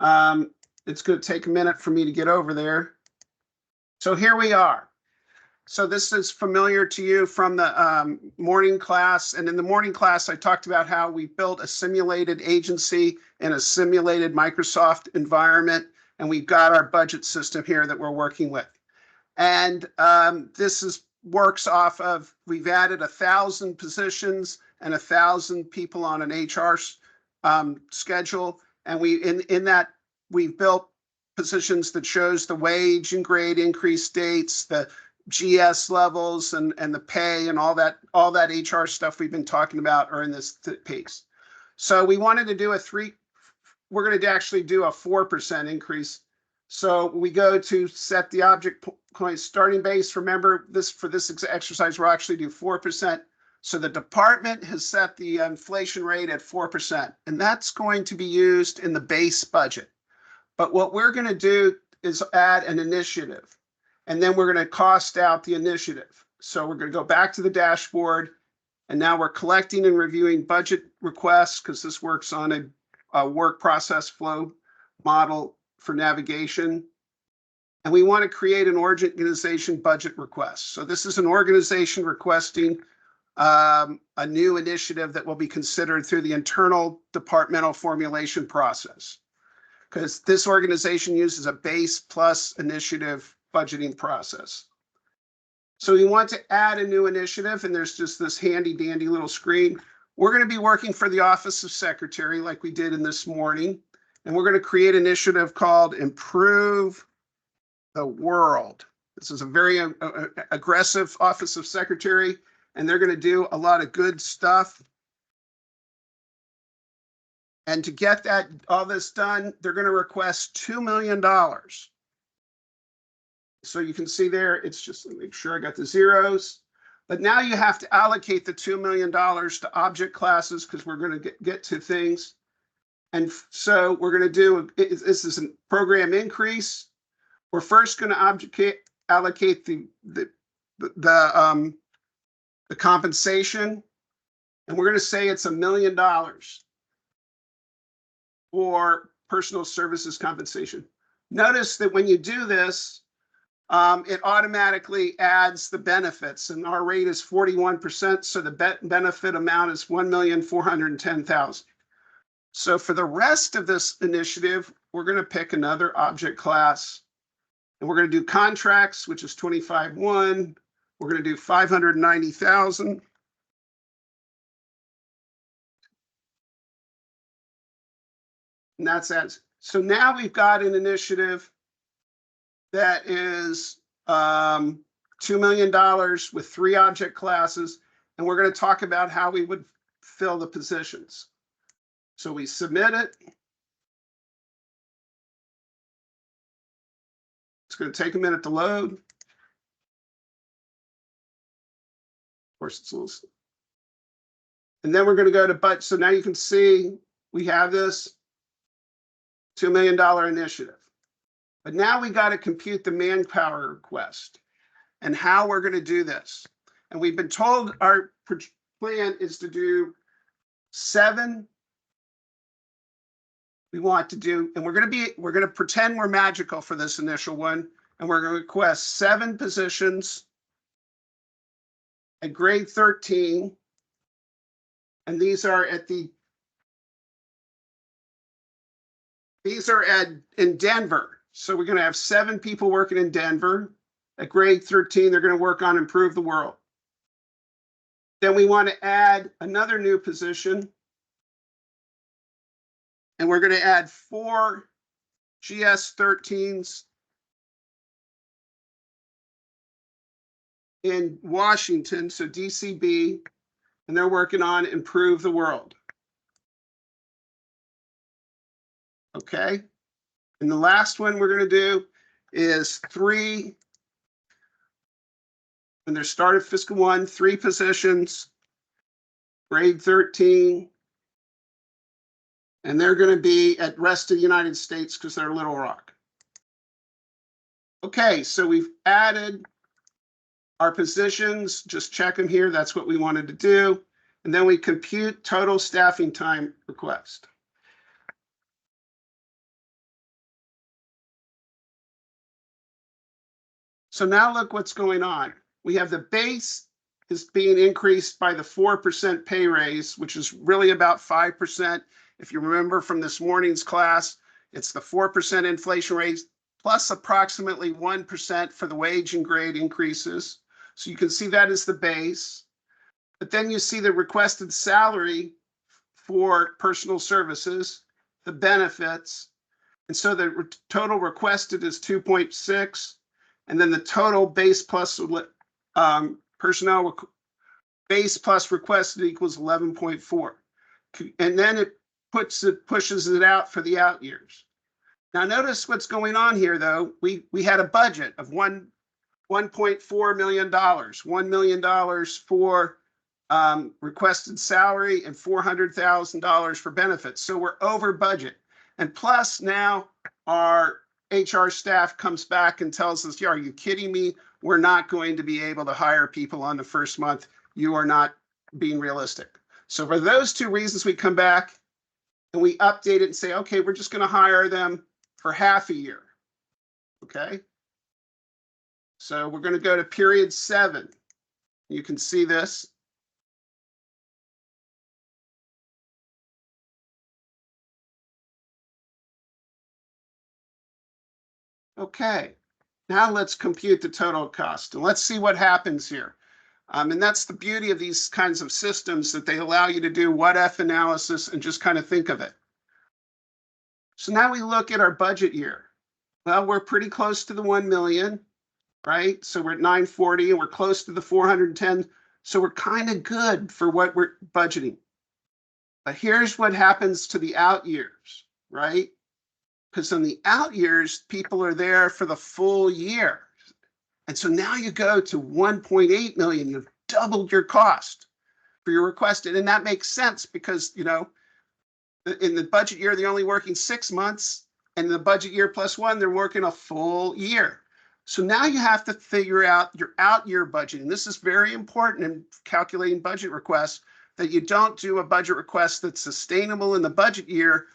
It's going to take a minute for me to get over there. So here we are. So this is familiar to you from the morning class. And in the morning class, I talked about how we built a simulated agency in a simulated Microsoft environment. And we've got our budget system here that we're working with. And this works off of, we've added 1,000 positions and 1,000 people on an HR schedule. And in that, we've built positions that shows the wage and grade increase dates, the GS levels and the pay and all that HR stuff we've been talking about are in this piece. So we wanted to do we're going to actually do a 4% increase. So we go to set the object point starting base. Remember this, for this exercise, we'll actually do 4%. So the department has set the inflation rate at 4%, and that's going to be used in the base budget. But what we're going to do is add an initiative, and then we're going to cost out the initiative. So we're going to go back to the dashboard, and now we're collecting and reviewing budget requests, because this works on a work process flow model for navigation. And we want to create an organization budget request. So this is an organization requesting a new initiative that will be considered through the internal departmental formulation process, because this organization uses a base plus initiative budgeting process. So we want to add a new initiative, and there's just this handy dandy little screen. We're going to be working for the Office of Secretary like we did in this morning, and we're going to create an initiative called Improve the World. This is a very aggressive Office of Secretary, and they're going to do a lot of good stuff. And to get all this done, they're going to request $2 million. So you can see there, it's just, let me make sure I got the zeros. But now you have to allocate the $2 million to object classes, because we're going to get to things. And so we're going to do, this is a program increase. We're first going to allocate the compensation, and we're going to say it's $1 million for personal services compensation. Notice that when you do this, it automatically adds the benefits, and our rate is 41%, so the benefit amount is $1,410,000. So for the rest of this initiative, we're going to pick another object class, and we're going to do contracts, which is 25.1. We're going to do 590,000. And that's that. So now we've got an initiative that is $2 million with 3 object classes, and we're going to talk about how we would fill the positions. So we submit it. It's going to take a minute to load. Of course, it's a little. And then we're going to go to budget. So now you can see we have this $2 million initiative. But now we got to compute the manpower request and how we're going to do this. And we've been told our plan is to do 7. We want to do, and we're going to pretend we're magical for this initial one, and we're going to request 7 positions at grade 13. And these are in Denver. So we're going to have 7 people working in Denver. At grade 13, they're going to work on Improve the World. Then we want to add another new position. And we're going to add 4 GS-13s in Washington, so DCB, and they're working on Improve the World. Okay. And the last one we're going to do is 3, when they're started fiscal 1, 3 positions, grade 13, and they're going to be at rest of the United States because they're Little Rock. Okay, so we've added our positions, just check them here. That's what we wanted to do. And then we compute total staffing time request. So now look what's going on. We have the base is being increased by the 4% pay raise, which is really about 5%. If you remember from this morning's class, it's the 4% inflation rate plus approximately 1% for the wage and grade increases. So you can see that as the base. But then you see the requested salary for personal services, the benefits. And so the total requested is 2.6. And then the total base plus personnel base plus requested equals 11.4. And then it pushes it out for the out years. Now notice what's going on here though. We had a budget of $1.4 million, $1 million for requested salary and $400,000 for benefits. So we're over budget. And plus now our HR staff comes back and tells us, yeah, are you kidding me? We're not going to be able to hire people on the first month. You are not being realistic. So for those two reasons, we come back and we update it and say, okay, we're just going to hire them for half a year. Okay. So we're going to go to period 7. You can see this. Okay, now let's compute the total cost and let's see what happens here. And that's the beauty of these kinds of systems, that they allow you to do what-if analysis and just kind of think of it. So now we look at our budget year. Well, we're pretty close to the 1 million, right? So we're at 940 and we're close to the 410. So we're kind of good for what we're budgeting. But here's what happens to the out years, right? Because in the out years, people are there for the full year. And so now you go to 1.8 million, you've doubled your cost for your requested. And that makes sense because, you know, in the budget year, they're only working 6 months, and in the budget year plus 1, they're working a full year. So now you have to figure out your out year budget. And this is very important in calculating budget requests, that you don't do a budget request that's sustainable in the budget year,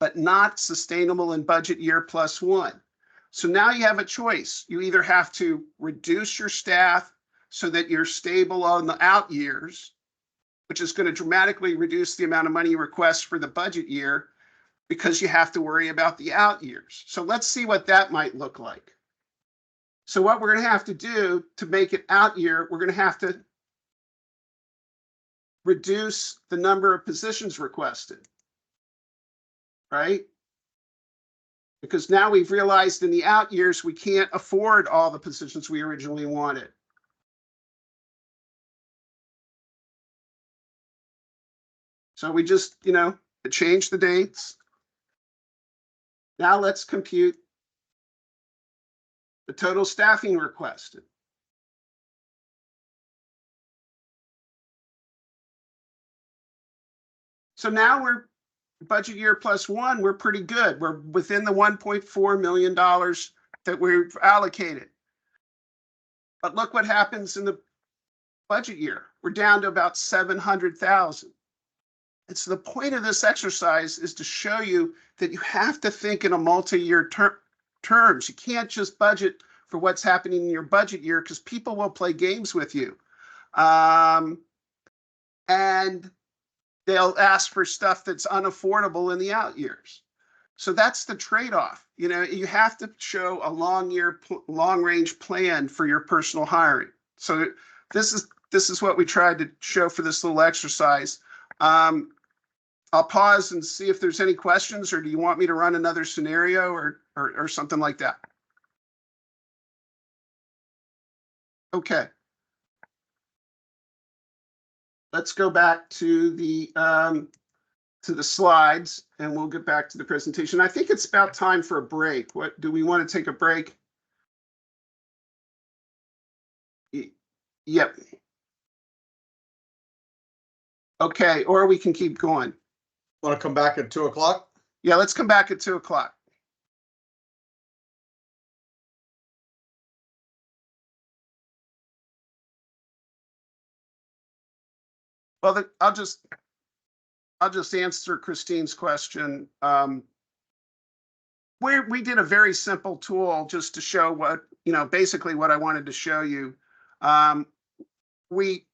but not sustainable in budget year plus 1. So now you have a choice. You either have to reduce your staff so that you're stable on the out years, which is going to dramatically reduce the amount of money you request for the budget year because you have to worry about the out years. So let's see what that might look like. So what we're going to have to do to make it out year, we're going to have to reduce the number of positions requested, right? Because now we've realized in the out years, we can't afford all the positions we originally wanted. So we just, you know, change the dates. Now let's compute the total staffing requested. So now we're budget year plus 1, we're pretty good. We're within the $1.4 million that we've allocated. But look what happens in the budget year. We're down to about 700,000. And so the point of this exercise is to show you that you have to think in a multi-year terms. You can't just budget for what's happening in your budget year, because people will play games with you. And they'll ask for stuff that's unaffordable in the out years. So that's the trade-off. You know, you have to show a long-range plan for your personal hiring. So this is what we tried to show for this little exercise. I'll pause and see if there's any questions, or do you want me to run another scenario or something like that? Okay. Let's go back to the slides, and we'll get back to the presentation. I think it's about time for a break. What do we want to take a break? Yep. Okay, or we can keep going. Want to come back at 2 o'clock? Yeah, let's come back at 2 o'clock. Well, I'll just answer Christine's question. We did a very simple tool just to show what, you know, basically what I wanted to show you. We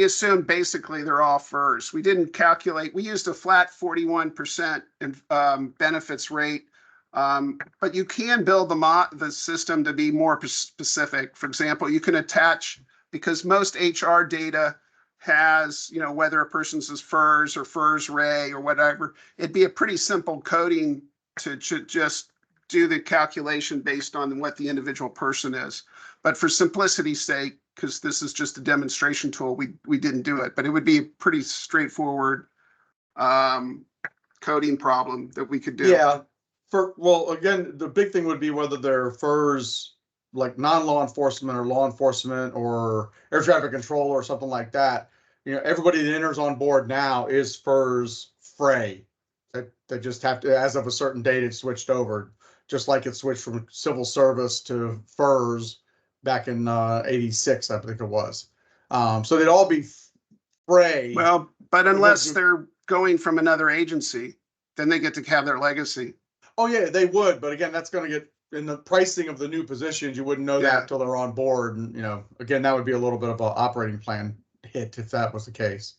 assumed basically they're all FERS. We didn't calculate. We used a flat 41% benefits rate, but you can build the system to be more specific. For example, you can attach, because most HR data has, you know, whether a person's is FERS or FERS Ray or whatever, it'd be a pretty simple coding to just do the calculation based on what the individual person is. But for simplicity's sake, because this is just a demonstration tool, we didn't do it, but it would be a pretty straightforward coding problem that we could do. Yeah. Well, again, the big thing would be whether they're FERS, like non-law enforcement or law enforcement or air traffic control or something like that. Everybody that enters on board now is FERS Fray. They just have to, as of a certain date, it switched over, just like it switched from civil service to FERS back in 86, I think it was. So they'd all be Fray. Well, but unless they're going from another agency, then they get to have their legacy. Oh yeah, they would, but again, that's going to get in the pricing of the new positions. You wouldn't know that until they're on board, and again, that would be a little bit of an operating plan hit if that was the case.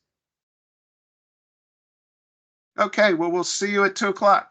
Okay, well, we'll see you at 2:00.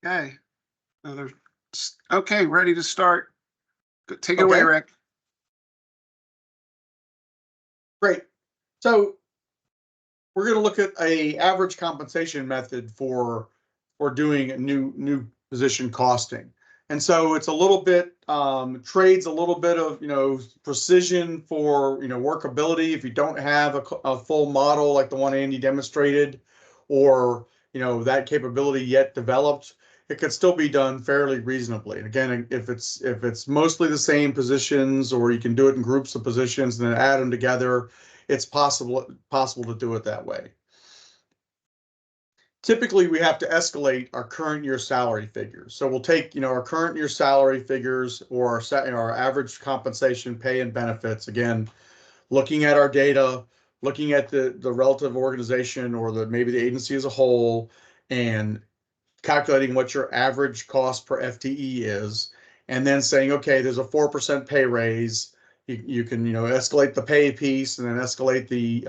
Okay. Okay, ready to start. Take it away, Okay. Rick. Great. So we're going to look at a average compensation method for doing new position costing. And so it's a little bit trades a little bit of precision for workability if you don't have a full model like the one Andy demonstrated, or that capability yet developed. It could still be done fairly reasonably. And again, if it's mostly the same positions, or you can do it in groups of positions and then add them together, it's possible to do it that way. Typically, we have to escalate our current year salary figures. So we'll take, our current year salary figures, or our average compensation, pay, and benefits. Again, looking at our data, looking at the relative organization, or maybe the agency as a whole, and calculating what your average cost per FTE is, and then saying, okay, there's a 4% pay raise. You can, escalate the pay piece, and then escalate the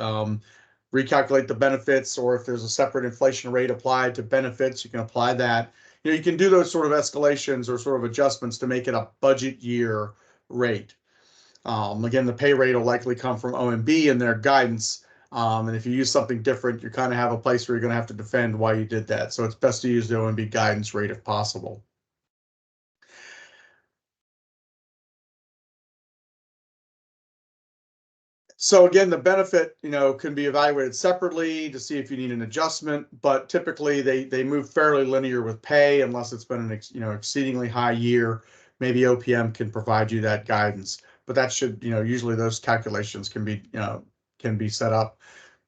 recalculate the benefits, or if there's a separate inflation rate applied to benefits, you can apply that. You can do those sort of escalations or sort of adjustments to make it a budget year rate. Again, the pay rate will likely come from OMB and their guidance. And if you use something different, you kind of have a place where you're going to have to defend why you did that. So it's best to use the OMB guidance rate if possible. So again, the benefit, can be evaluated separately to see if you need an adjustment, but typically they move fairly linear with pay unless it's been an exceedingly high year. Maybe OPM can provide you that guidance, but that should, usually those calculations can be set up.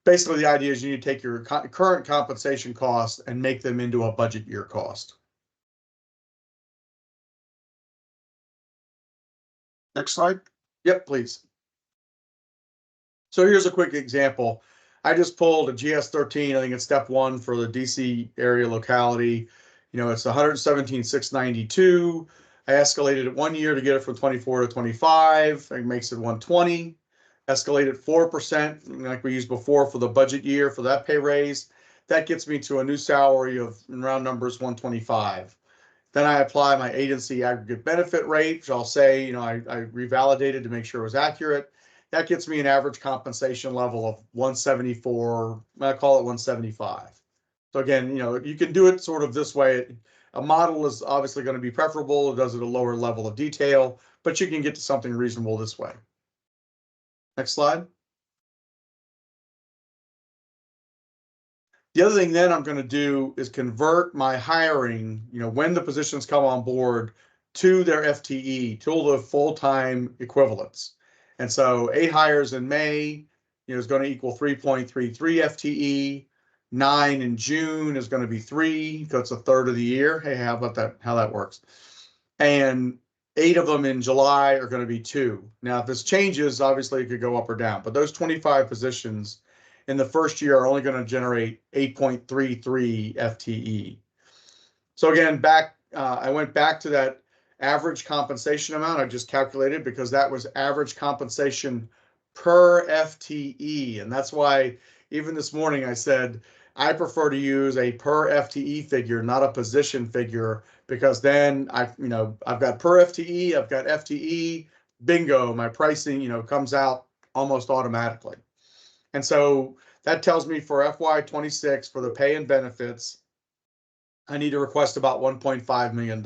Basically, the idea is you need to take your current compensation costs and make them into a budget year cost. Next slide. Yep, please. So here's a quick example. I just pulled a GS13. I think it's step 1 for the DC area locality. It's 117,692. I escalated it 1 year to get it from 24 to 25. It makes it 120. Escalated 4%, like we used before for the budget year for that pay raise. That gets me to a new salary of, in round numbers, 125. Then I apply my agency aggregate benefit rate, which I'll say, I revalidated to make sure it was accurate. That gets me an average compensation level of 174. I call it 175. So again, you can do it sort of this way. A model is obviously going to be preferable. It does it at a lower level of detail, but you can get to something reasonable this way. Next slide. The other thing then I'm going to do is convert my hiring, when the positions come on board, to their FTE, to the full-time equivalents. And so 8 hires in May, is going to equal 3.33 FTE. 9 in June is going to be 3, because it's a third of the year. Hey, how about that? How that works? And 8 of them in July are going to be 2. Now, if this changes, obviously it could go up or down, but those 25 positions in the first year are only going to generate 8.33 FTE. So again, I went back to that average compensation amount I just calculated, because that was average compensation per FTE. And that's why even this morning I said I prefer to use a per FTE figure, not a position figure, because then I've got per FTE, I've got FTE, bingo, my pricing, comes out almost automatically. And so that tells me for FY26, for the pay and benefits, I need to request about $1.5 million.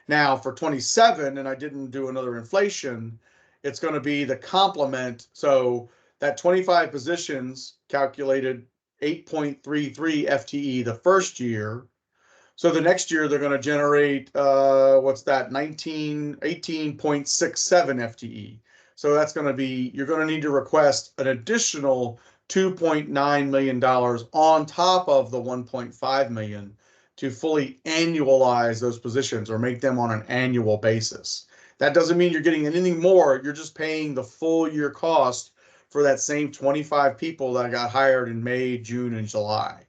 Now for 27, and I didn't do another inflation, it's going to be the complement. So that 25 positions calculated 8.33 FTE the first year. So the next year they're going to generate, what's that, 18.67 FTE. So that's going to be, you're going to need to request an additional $2.9 million on top of the 1.5 million to fully annualize those positions, or make them on an annual basis. That doesn't mean you're getting anything more. You're just paying the full year cost for that same 25 people that got hired in May, June, and July.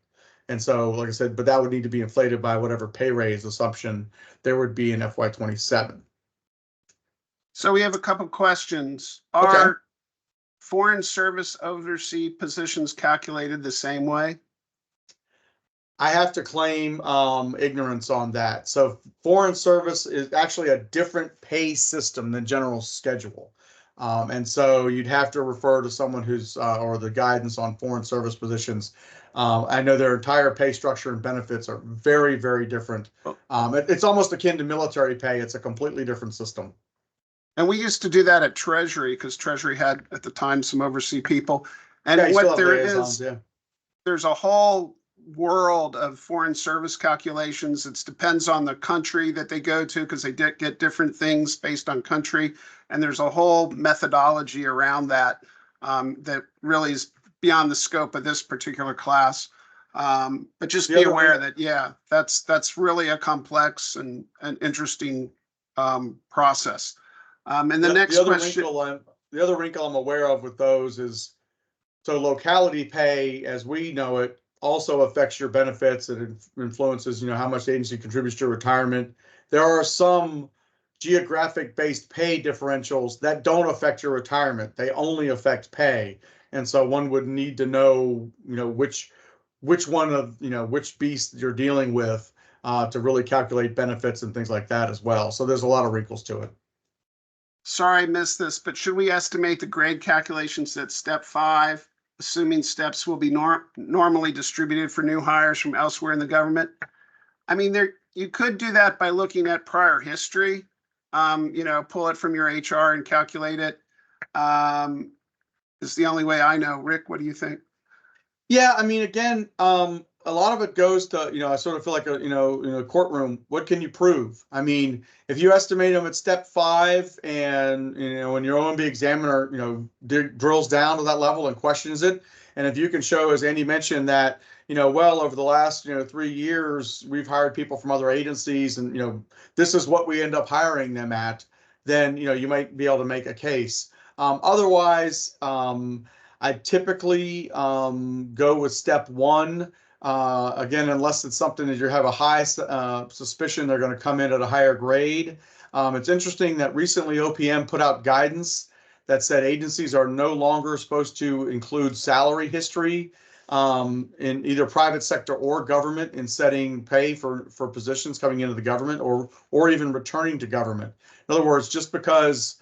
And so, like I said, but that would need to be inflated by whatever pay raise assumption there would be in FY27. So we have a couple questions. Okay. Are foreign service overseas positions calculated the same way? I have to claim ignorance on that. So foreign service is actually a different pay system than general schedule. And so you'd have to refer to someone who's or the guidance on foreign service positions. I know their entire pay structure and benefits are very, very different. It's almost akin to military pay. It's a completely different system. And we used to do that at Treasury because Treasury had at the time some overseas people. And Yeah, you still what have there liaisons, is, yeah. there's a whole world of foreign service calculations. It depends on the country that they go to because they get different things based on country. And there's a whole methodology around that that really is beyond the scope of this particular class. But just be aware that, yeah, that's really a complex and an interesting process. And the next question. The other wrinkle I'm aware of with those is, so locality pay, as we know it, also affects your benefits and influences, how much the agency contributes to retirement. There are some geographic-based pay differentials that don't affect your retirement. They only affect pay. And so one would need to know, which one of, which beast you're dealing with to really calculate benefits and things like that as well. So there's a lot of wrinkles to it. Sorry, I missed this, but should we estimate the grade calculations at step 5, assuming steps will be normally distributed for new hires from elsewhere in the government? I mean, you could do that by looking at prior history, pull it from your HR and calculate it. It's the only way I know. Rick, what do you think? Yeah, I mean, again, a lot of it goes to, I sort of feel like in a courtroom, what can you prove? I mean, if you estimate them at step 5 and, when your OMB examiner, drills down to that level and questions it, and if you can show, as Andy mentioned, that, well, over the last, 3 years, we've hired people from other agencies and, this is what we end up hiring them at, then, you might be able to make a case. Otherwise, I typically go with step 1. Again, unless it's something that you have a high suspicion they're going to come in at a higher grade. It's interesting that recently OPM put out guidance that said agencies are no longer supposed to include salary history in either private sector or government in setting pay for positions coming into the government or even returning to government. In other words, just because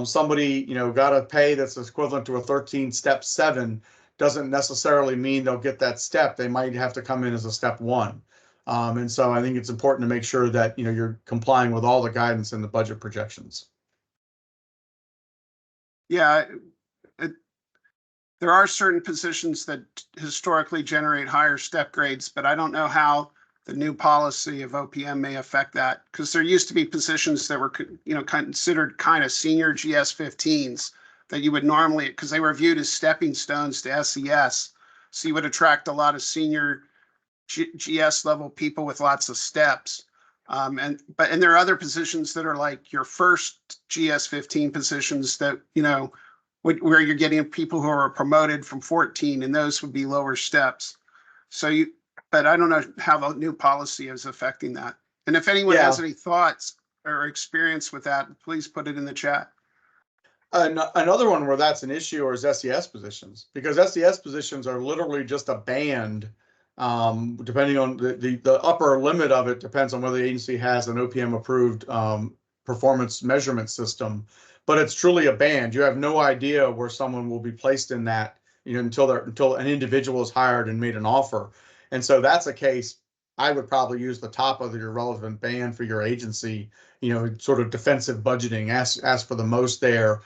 somebody got a pay that's equivalent to a 13 step 7 doesn't necessarily mean they'll get that step. They might have to come in as a step 1. And so I think it's important to make sure that you're complying with all the guidance in the budget projections. Yeah, there are certain positions that historically generate higher step grades, but I don't know how the new policy of OPM may affect that, because there used to be positions that were considered kind of senior GS-15s that you would normally, because they were viewed as stepping stones to SES. So you would attract a lot of senior GS level people with lots of steps. And there are other positions that are like your first GS-15 positions that, where you're getting people who are promoted from 14, and those would be lower steps. But I don't know how the new policy is affecting that. And if anyone has any thoughts or experience with that, please put it in the chat. Another one where that's an issue is SES positions, because SES positions are literally just a band, depending on the upper limit of it depends on whether the agency has an OPM approved performance measurement system, but it's truly a band. You have no idea where someone will be placed in that, until an individual is hired and made an offer. And so that's a case I would probably use the top of your relevant band for your agency, sort of defensive budgeting, ask for the most there,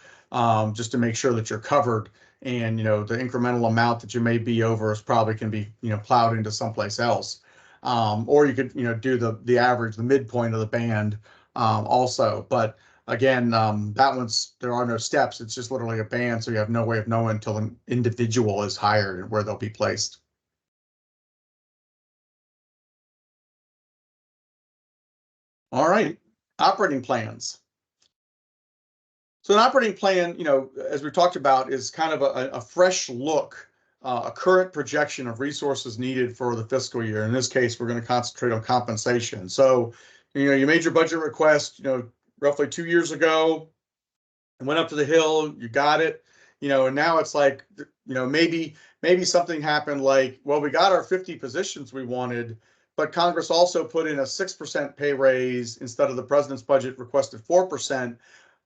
just to make sure that you're covered. And, the incremental amount that you may be over is probably can be, plowed into someplace else. Or you could, do the average, the midpoint of the band also. But again, there are no steps. It's just literally a band. So you have no way of knowing until an individual is hired and where they'll be placed. All right, operating plans. So an operating plan, as we talked about, is kind of a fresh look, a current projection of resources needed for the fiscal year. In this case, we're going to concentrate on compensation. So, you made your budget request, roughly 2 years ago, and went up to the Hill, you got it, and now it's like, maybe maybe something happened like, well, we got our 50 positions we wanted, but Congress also put in a 6% pay raise instead of the president's budget requested 4%,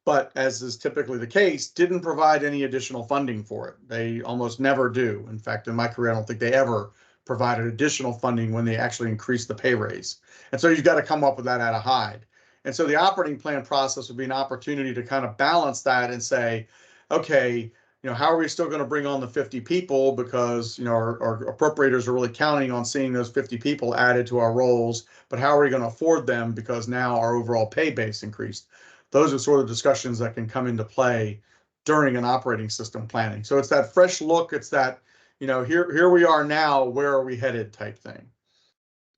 but as is typically the case, didn't provide any additional funding for it. They almost never do. In fact, in my career, I don't think they ever provided additional funding when they actually increased the pay raise. And so you've got to come up with that out of hide. And so the operating plan process would be an opportunity to kind of balance that and say, okay, how are we still going to bring on the 50 people because, our appropriators are really counting on seeing those 50 people added to our roles, but how are we going to afford them because now our overall pay base increased? Those are sort of discussions that can come into play during an operating system planning. So it's that fresh look. It's that, here we are now, where are we headed type thing.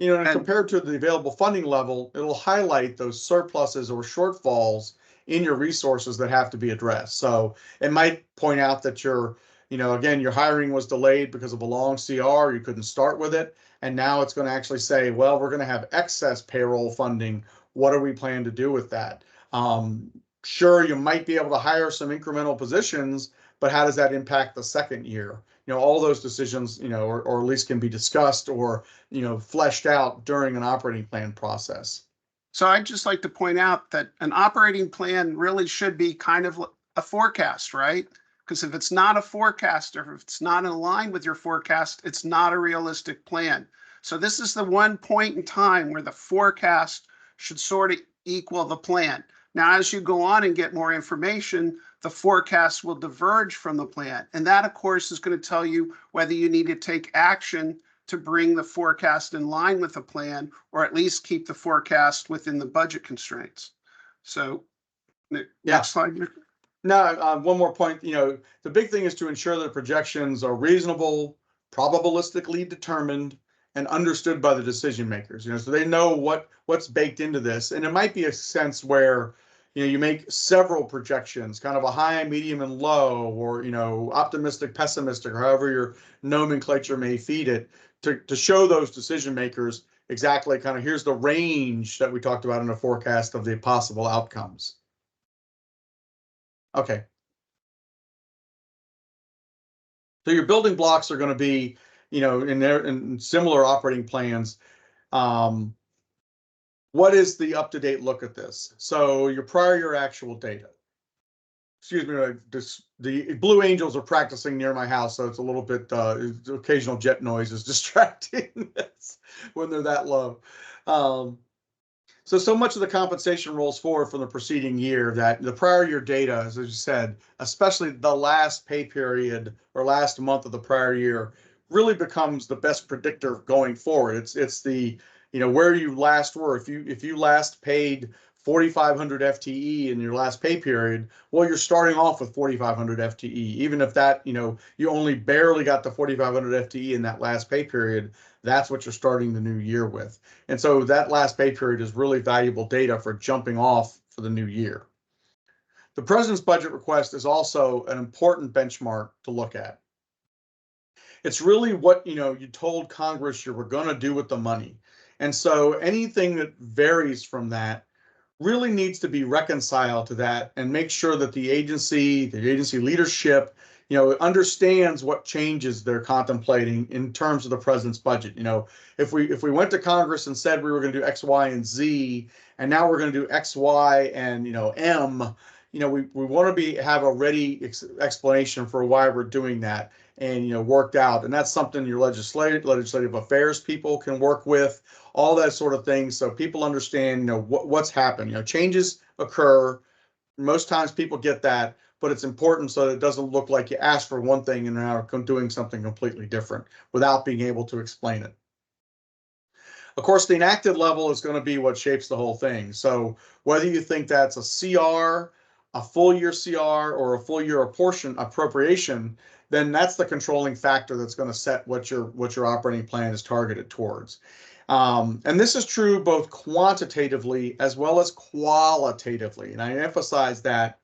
And compared to the available funding level, it'll highlight those surpluses or shortfalls in your resources that have to be addressed. So it might point out that again, your hiring was delayed because of a long CR, you couldn't start with it. And now it's going to actually say, well, we're going to have excess payroll funding. What do we plan to do with that? Sure, you might be able to hire some incremental positions, but how does that impact the second year? All those decisions, or at least can be discussed or, fleshed out during an operating plan process. So I'd just like to point out that an operating plan really should be kind of a forecast, right? Because if it's not a forecast or if it's not in line with your forecast, it's not a realistic plan. So this is the one point in time where the forecast should sort of equal the plan. Now, as you go on and get more information, the forecast will diverge from the plan. And that, of course, is going to tell you whether you need to take action to bring the forecast in line with the plan, or at least keep the forecast within the budget constraints. So, next slide. No, one more point. The big thing is to ensure that projections are reasonable, probabilistically determined, and understood by the decision makers. So they know what's baked into this. And it might be a sense where you make several projections, kind of a high, medium, and low, or optimistic, pessimistic, or however your nomenclature may feed it, to show those decision makers exactly kind of here's the range that we talked about in the forecast of the possible outcomes. Okay. So your building blocks are going to be, in similar operating plans. What is the up-to-date look at this? So your prior year actual data. Excuse me, the Blue Angels are practicing near my house, so it's a little bit, occasional jet noise is distracting when they're that low. So much of the compensation rolls forward from the preceding year that the prior year data, as you said, especially the last pay period or last month of the prior year, really becomes the best predictor going forward. It's the, where you last were. If you last paid 4,500 FTE in your last pay period, well, you're starting off with 4,500 FTE. Even if that, you only barely got to 4,500 FTE in that last pay period, that's what you're starting the new year with. And so that last pay period is really valuable data for jumping off for the new year. The president's budget request is also an important benchmark to look at. It's really what, you told Congress you were going to do with the money. And so anything that varies from that really needs to be reconciled to that and make sure that the agency leadership, understands what changes they're contemplating in terms of the president's budget. If we went to Congress and said we were going to do X, Y, and Z, and now we're going to do X, Y, and M, we want to have a ready explanation for why we're doing that and worked out. And that's something your legislative affairs people can work with, all that sort of thing, so people understand what's happened. Changes occur. Most times people get that, but it's important so that it doesn't look like you asked for one thing and now doing something completely different without being able to explain it. Of course, the enacted level is going to be what shapes the whole thing. So whether you think that's a CR, a full year CR, or a full year appropriation, then that's the controlling factor that's going to set what your operating plan is targeted towards. And this is true both quantitatively as well as qualitatively. And I emphasize that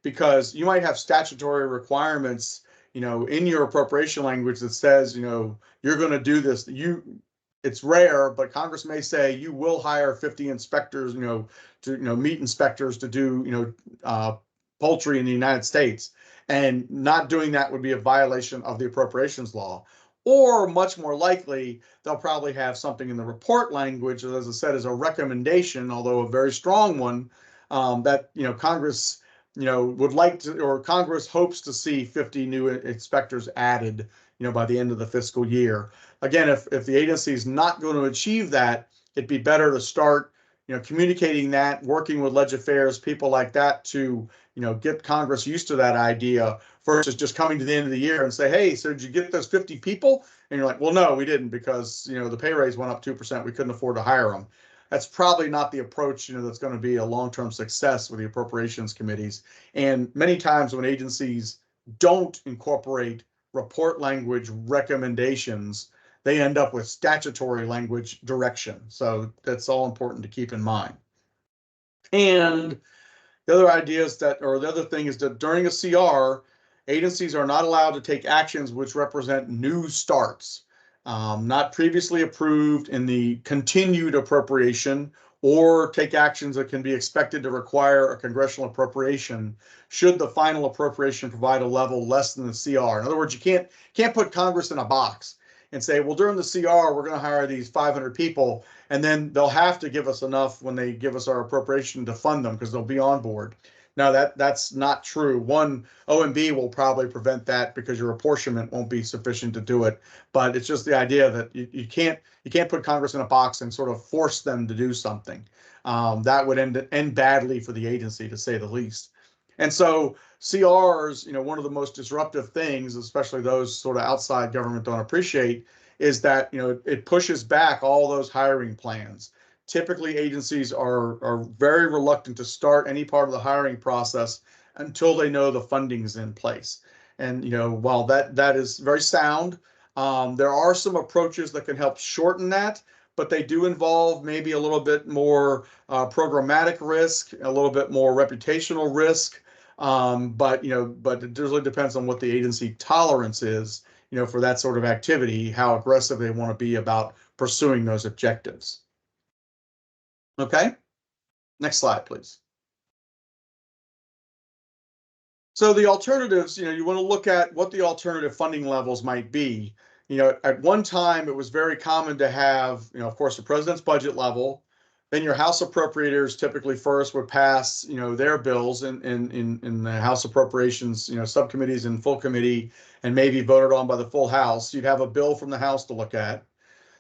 because you might have statutory requirements, in your appropriation language that says, you're going to do this. It's rare, but Congress may say you will hire 50 inspectors, meat inspectors to do, poultry in the United States. And not doing that would be a violation of the appropriations law. Or much more likely, they'll probably have something in the report language, as I said, is a recommendation, although a very strong one, that Congress would like to, or Congress hopes to see 50 new inspectors added by the end of the fiscal year. Again, if the agency is not going to achieve that, it'd be better to start communicating that, working with leg affairs, people like that, to get Congress used to that idea versus just coming to the end of the year and say, hey, so did you get those 50 people? And you're like, well, no, we didn't, because the pay raise went up 2%. We couldn't afford to hire them. That's probably not the approach that's going to be a long-term success with the appropriations committees. And many times when agencies don't incorporate report language recommendations, they end up with statutory language direction. So that's all important to keep in mind. And the other idea is that, or the other thing is that during a CR, agencies are not allowed to take actions which represent new starts, not previously approved in the continued appropriation, or take actions that can be expected to require a congressional appropriation should the final appropriation provide a level less than the CR. In other words, you can't put Congress in a box and say, well, during the CR, we're going to hire these 500 people, and then they'll have to give us enough when they give us our appropriation to fund them because they'll be on board. Now, that's not true. One, OMB will probably prevent that because your apportionment won't be sufficient to do it. But it's just the idea that you can't put Congress in a box and sort of force them to do something. That would end badly for the agency, to say the least. And so CRs, one of the most disruptive things, especially those sort of outside government don't appreciate, is that it pushes back all those hiring plans. Typically, agencies are very reluctant to start any part of the hiring process until they know the funding is in place. And while that is very sound, there are some approaches that can help shorten that, but they do involve maybe a little bit more programmatic risk, a little bit more reputational risk. But it really depends on what the agency tolerance is, for that sort of activity, how aggressive they want to be about pursuing those objectives. Okay, next slide, please. So the alternatives, you want to look at what the alternative funding levels might be. At one time, it was very common to have, of course, the president's budget level. Then your House appropriators typically first would pass, their bills in the House appropriations, subcommittees and full committee, and maybe voted on by the full House. You'd have a bill from the House to look at.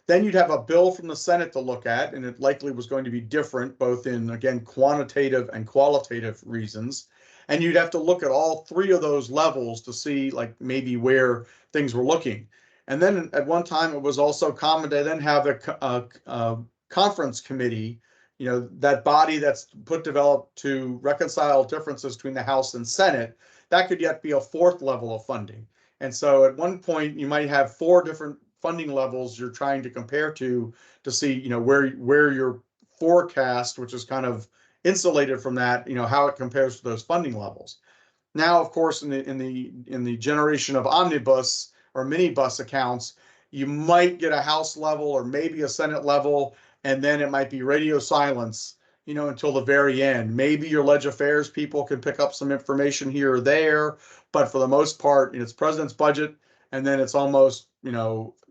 Then you'd have a bill from the Senate to look at, and it likely was going to be different, both in, again, quantitative and qualitative reasons. And you'd have to look at all three of those levels to see, like, maybe where things were looking. And then at one time, it was also common to then have a conference committee, that body that's developed to reconcile differences between the House and Senate. That could yet be a fourth level of funding. And so at one point, you might have 4 different funding levels you're trying to compare to see, where your forecast, which is kind of insulated from that, how it compares to those funding levels. Now, of course, in the generation of omnibus or minibus accounts, you might get a House level or maybe a Senate level, and then it might be radio silence, until the very end. Maybe your leg affairs people can pick up some information here or there, but for the most part, it's president's budget, and then it's almost,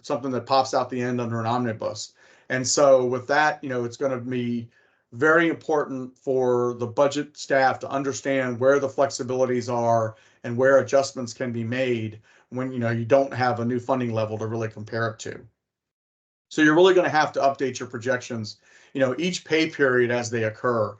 something that pops out the end under an omnibus. And so with that, it's going to be very important for the budget staff to understand where the flexibilities are and where adjustments can be made when, you don't have a new funding level to really compare it to. So you're really going to have to update your projections, each pay period as they occur.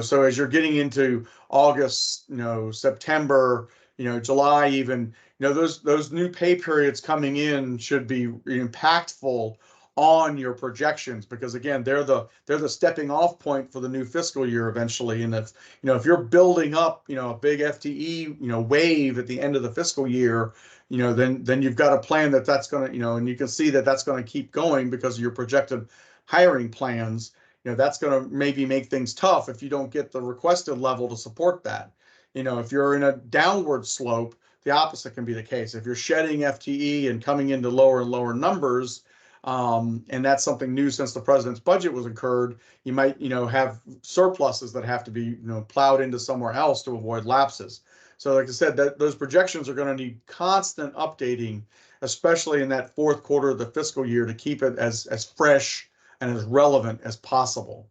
So as you're getting into August, September, July even, those new pay periods coming in should be impactful on your projections, because again, they're the stepping off point for the new fiscal year eventually. And if you're building up, a big FTE, wave at the end of the fiscal year, then you've got a plan that's going to, and you can see that that's going to keep going because of your projected hiring plans. That's going to maybe make things tough if you don't get the requested level to support that. If you're in a downward slope, the opposite can be the case. If you're shedding FTE and coming into lower and lower numbers, and that's something new since the president's budget was incurred, you might, have surpluses that have to be, plowed into somewhere else to avoid lapses. So like I said, that those projections are going to need constant updating, especially in that fourth quarter of the fiscal year, to keep it as fresh and as relevant as possible.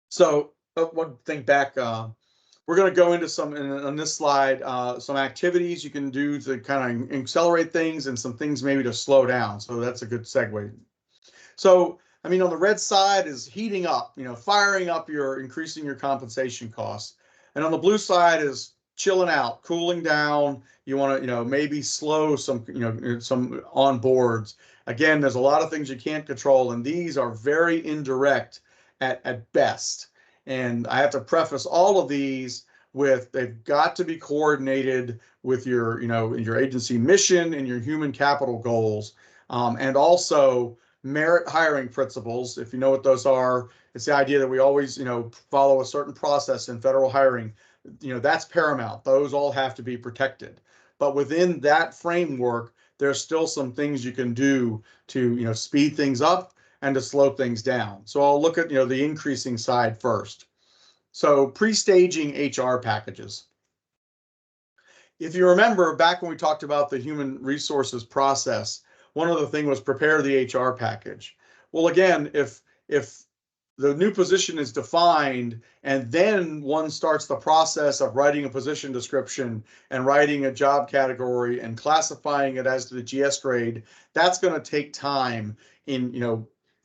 So one thing back, we're going to go into some, on this slide, some activities you can do to kind of accelerate things and some things maybe to slow down. So that's a good segue. So, I mean, on the red side is heating up, firing up increasing your compensation costs. And on the blue side is chilling out, cooling down. You want to, maybe slow some, some onboards. Again, there's a lot of things you can't control, and these are very indirect at best. And I have to preface all of these with they've got to be coordinated with your, your agency mission and your human capital goals, and also merit hiring principles. If you know what those are, it's the idea that we always, follow a certain process in federal hiring. That's paramount. Those all have to be protected. But within that framework, there's still some things you can do to, speed things up and to slow things down. So I'll look at, the increasing side first. So pre-staging HR packages. If you remember back when we talked about the human resources process, one other thing was prepare the HR package. Well, again, if the new position is defined and then one starts the process of writing a position description and writing a job category and classifying it as to the GS grade, that's going to take time.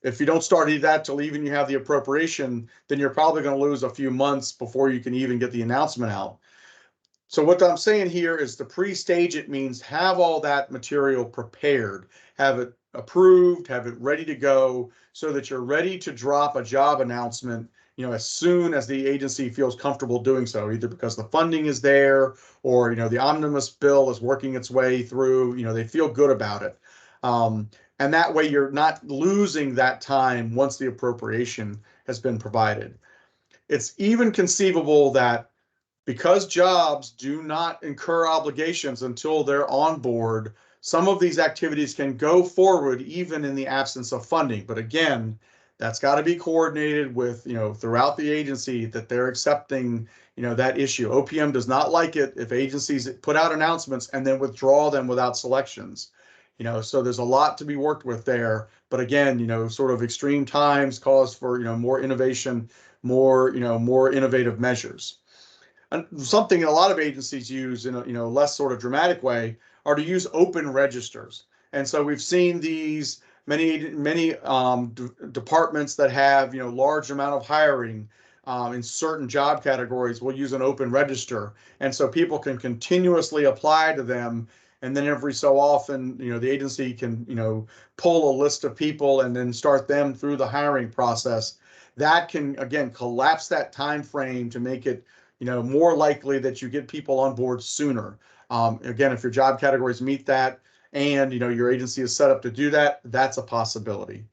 If you don't start that till even you have the appropriation, then you're probably going to lose a few months before you can even get the announcement out. So what I'm saying here is to pre-stage it means have all that material prepared, have it approved, have it ready to go so that you're ready to drop a job announcement, as soon as the agency feels comfortable doing so, either because the funding is there or, the omnibus bill is working its way through, they feel good about it. And that way you're not losing that time once the appropriation has been provided. It's even conceivable that because jobs do not incur obligations until they're on board, some of these activities can go forward even in the absence of funding. But again, that's got to be coordinated with, throughout the agency that they're accepting, that issue. OPM does not like it if agencies put out announcements and then withdraw them without selections. So there's a lot to be worked with there. But again, sort of extreme times cause for, more innovation, more innovative measures. And something a lot of agencies use in a less sort of dramatic way are to use open registers. And so we've seen these many departments that have large amount of hiring in certain job categories will use an open register, and so people can continuously apply to them. And then every so often, the agency can pull a list of people and then start them through the hiring process. That can again collapse that time frame to make it more likely that you get people on board sooner. Again, if your job categories meet that and your agency is set up to do that, that's a possibility.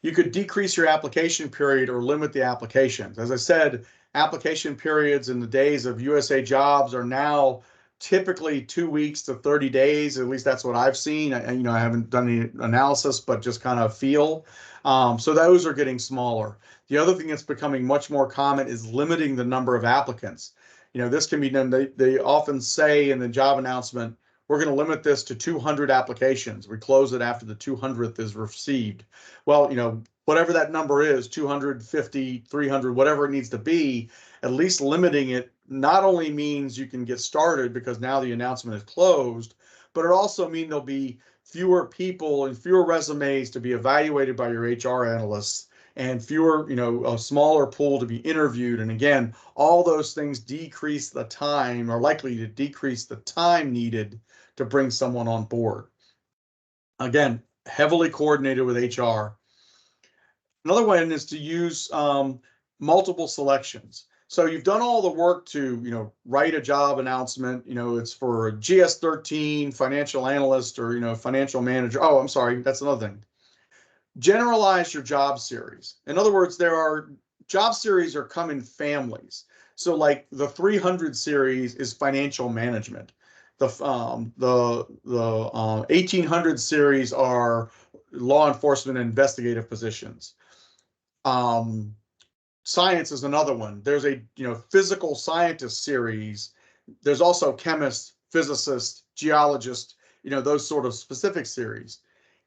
You could decrease your application period or limit the applications. As I said, application periods in the days of USA Jobs are now typically 2 weeks to 30 days. At least that's what I've seen. I haven't done any analysis, but just kind of feel. So those are getting smaller. The other thing that's becoming much more common is limiting the number of applicants. This can be done. They often say in the job announcement, we're going to limit this to 200 applications. We close it after the 200th is received. Well, whatever that number is, 250, 300, whatever it needs to be, at least limiting it not only means you can get started because now the announcement is closed, but it also means there'll be fewer people and fewer resumes to be evaluated by your HR analysts and fewer, a smaller pool to be interviewed. And again, all those things decrease the time, are likely to decrease the time needed to bring someone on board. Again, heavily coordinated with HR. Another one is to use multiple selections. So you've done all the work to, write a job announcement. It's for a GS-13 financial analyst or, financial manager. Oh, I'm sorry. That's another thing. Generalize your job series. In other words, there are job series are come in families. So like the 300 series is financial management. The 1800 series are law enforcement and investigative positions. Science is another one. There's a, physical scientist series. There's also chemist, physicist, geologist, those sort of specific series.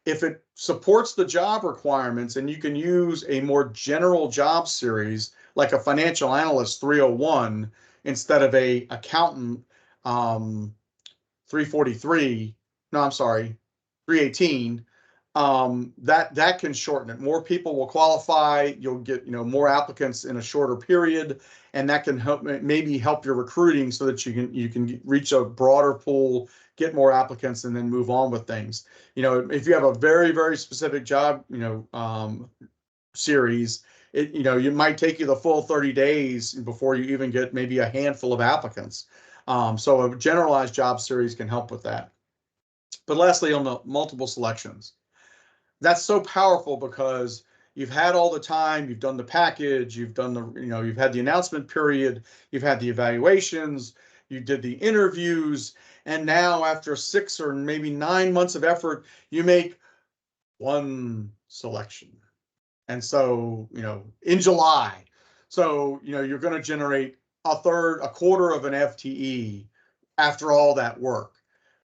If it supports the job requirements and you can use a more general job series, like a financial analyst 301 instead of a accountant 343, no, I'm sorry, 318, that can shorten it. More people will qualify. You'll get, more applicants in a shorter period, and that can help maybe help your recruiting so that you can reach a broader pool, get more applicants, and then move on with things. If you have a very, very specific job, series, you might take you the full 30 days before you even get maybe a handful of applicants. So a generalized job series can help with that. But lastly, on the multiple selections, that's so powerful because you've had all the time, you've done the package, you've done the, you've had the announcement period, you've had the evaluations, you did the interviews, and now after 6 or maybe 9 months of effort, you make one selection. And so, in July, so, you're going to generate a quarter of an FTE after all that work.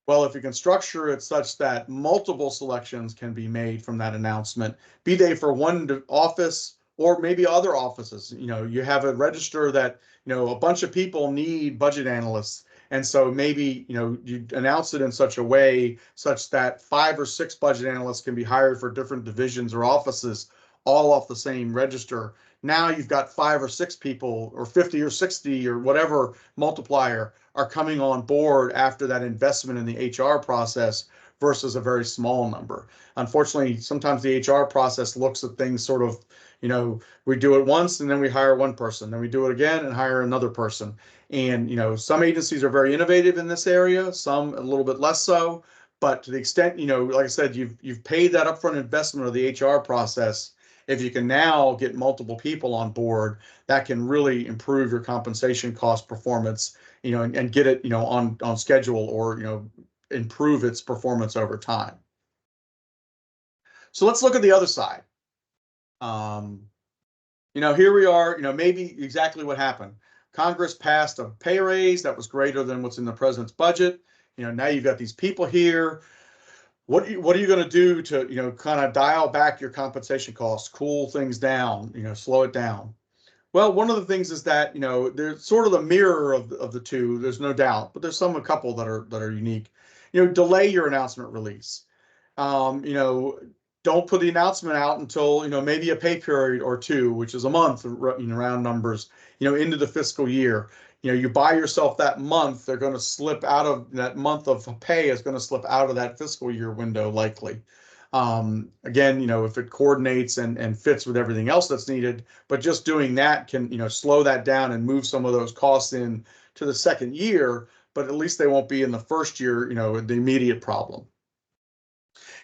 Well, if you can structure it such that multiple selections can be made from that announcement, be they for one office or maybe other offices, you have a register that, a bunch of people need budget analysts. And so maybe, you announce it in such a way such that 5 or 6 budget analysts can be hired for different divisions or offices, all off the same register. Now you've got 5 or 6 people or 50 or 60 or whatever multiplier are coming on board after that investment in the HR process versus a very small number. Unfortunately, sometimes the HR process looks at things sort of, we do it once and then we hire one person, then we do it again and hire another person. And, some agencies are very innovative in this area, some a little bit less so. But to the extent, like I said, you've paid that upfront investment of the HR process. If you can now get multiple people on board, that can really improve your compensation cost performance, and get it, on schedule or, improve its performance over time. So let's look at the other side. Here we are, maybe exactly what happened. Congress passed a pay raise that was greater than what's in the president's budget. Now you've got these people here. What are you going to do to, kind of dial back your compensation costs, cool things down, slow it down? Well, one of the things is that, they're sort of the mirror of the two. There's no doubt, but there's a couple that are unique. Delay your announcement release. Don't put the announcement out until, maybe a pay period or 2, which is a month, round numbers, into the fiscal year. You buy yourself that month, they're going to slip out of that month of pay is going to slip out of that fiscal year window likely. Again, if it coordinates and fits with everything else that's needed, but just doing that can, slow that down and move some of those costs in to the second year, but at least they won't be in the first year, the immediate problem.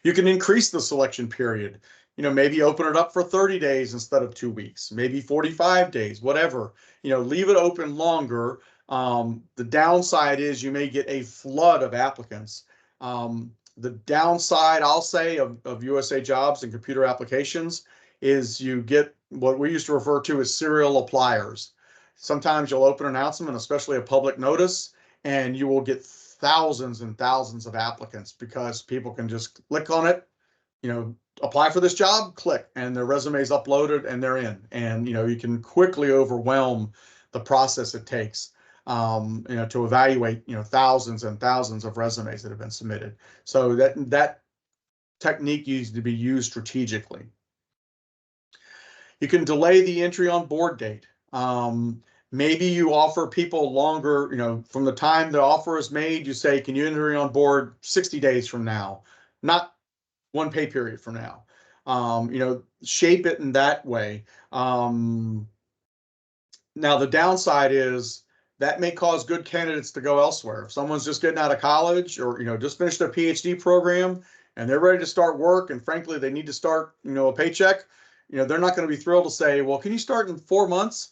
You can increase the selection period, maybe open it up for 30 days instead of 2 weeks, maybe 45 days, whatever, leave it open longer. The downside is you may get a flood of applicants. The downside, I'll say, of USA Jobs and computer applications is you get what we used to refer to as serial appliers. Sometimes you'll open an announcement, especially a public notice, and you will get thousands and thousands of applicants because people can just click on it, apply for this job, click, and their resume is uploaded and they're in. And, you can quickly overwhelm the process it takes, to evaluate, thousands and thousands of resumes that have been submitted. So that technique needs to be used strategically. You can delay the entry on board date. Maybe you offer people longer, from the time the offer is made, you say, can you enter on board 60 days from now, not one pay period from now. Shape it in that way. Now, the downside is that may cause good candidates to go elsewhere. If someone's just getting out of college or, just finished their PhD program and they're ready to start work, and frankly, they need to start, a paycheck, they're not going to be thrilled to say, well, can you start in 4 months?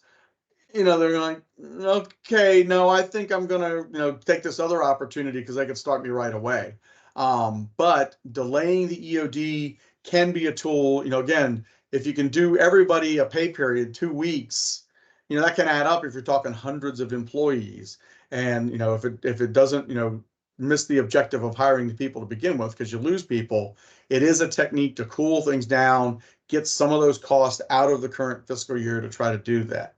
They're like, okay, no, I think I'm going to, take this other opportunity because they could start me right away. But delaying the EOD can be a tool. Again, if you can do everybody a pay period 2 weeks, that can add up if you're talking hundreds of employees. And, if it doesn't, miss the objective of hiring the people to begin with, because you lose people, it is a technique to cool things down, get some of those costs out of the current fiscal year to try to do that.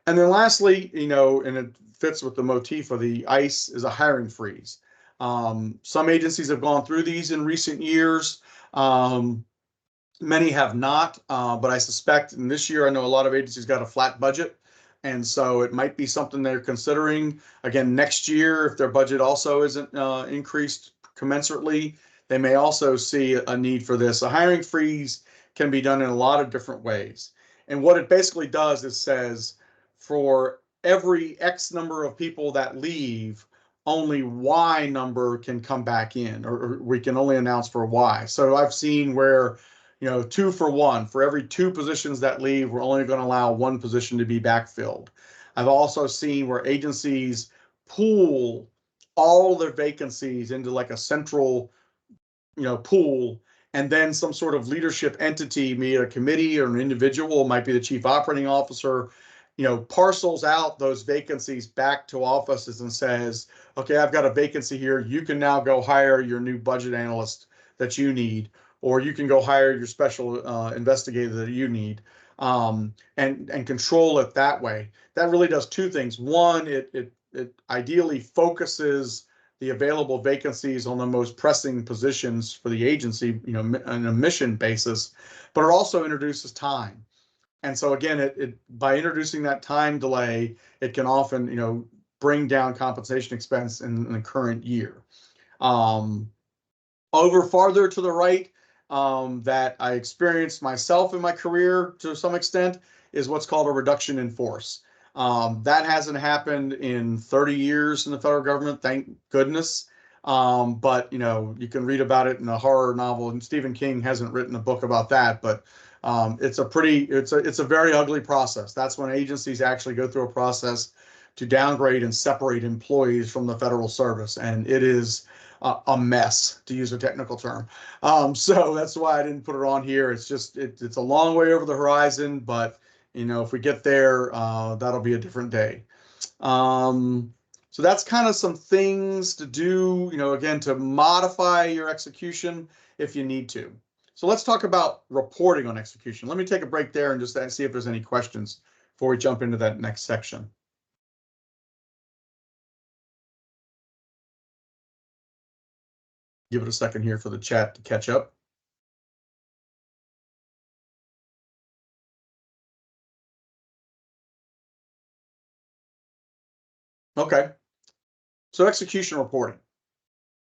And then lastly, and it fits with the motif of the ICE, is a hiring freeze. Some agencies have gone through these in recent years. Many have not, but I suspect in this year, I know a lot of agencies got a flat budget. And so it might be something they're considering. Again, next year, if their budget also isn't increased commensurately, they may also see a need for this. A hiring freeze can be done in a lot of different ways. And what it basically does is says, for every X number of people that leave, only Y number can come back in, or we can only announce for Y. So I've seen where 2 for 1. For every 2 positions that leave, we're only going to allow 1 position to be backfilled. I've also seen where agencies pool all their vacancies into like a central, pool, and then some sort of leadership entity, be it a committee or an individual, might be the chief operating officer, parcels out those vacancies back to offices and says, okay, I've got a vacancy here. You can now go hire your new budget analyst that you need, or you can go hire your special investigator that you need, and control it that way. That really does 2 things. One, it ideally focuses the available vacancies on the most pressing positions for the agency, on a mission basis, but it also introduces time. And so again, it by introducing that time delay, it can often, bring down compensation expense in the current year. Over farther to the right, that I experienced myself in my career to some extent, is what's called a reduction in force. That hasn't happened in 30 years in the federal government, thank goodness. But you can read about it in a horror novel, and Stephen King hasn't written a book about that, but it's a very ugly process. That's when agencies actually go through a process to downgrade and separate employees from the federal service, and it is a mess, to use a technical term. So that's why I didn't put it on here. It's just it's a long way over the horizon, but if we get there, that'll be a different day. So that's kind of some things to do, again, to modify your execution if you need to. So let's talk about reporting on execution. Let me take a break there and just see if there's any questions before we jump into that next section. Give it a second here for the chat to catch up. Okay, so execution reporting.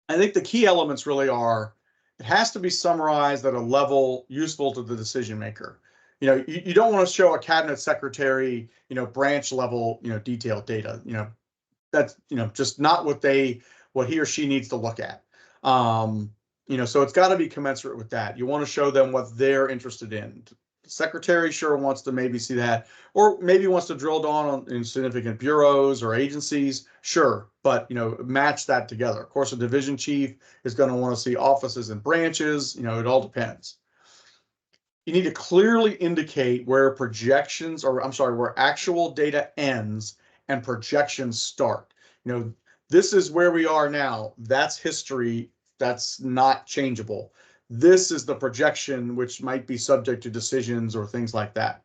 I think the key elements really are, it has to be summarized at a level useful to the decision maker. You don't want to show a cabinet secretary, branch level, detailed data. That's, just not what he or she needs to look at. So it's got to be commensurate with that. You want to show them what they're interested in. The secretary sure wants to maybe see that, or maybe wants to drill down in significant bureaus or agencies, sure, but match that together. Of course, a division chief is going to want to see offices and branches. It all depends. You need to clearly indicate where where actual data ends and projections start. This is where we are now. That's history. That's not changeable. This is the projection, which might be subject to decisions or things like that.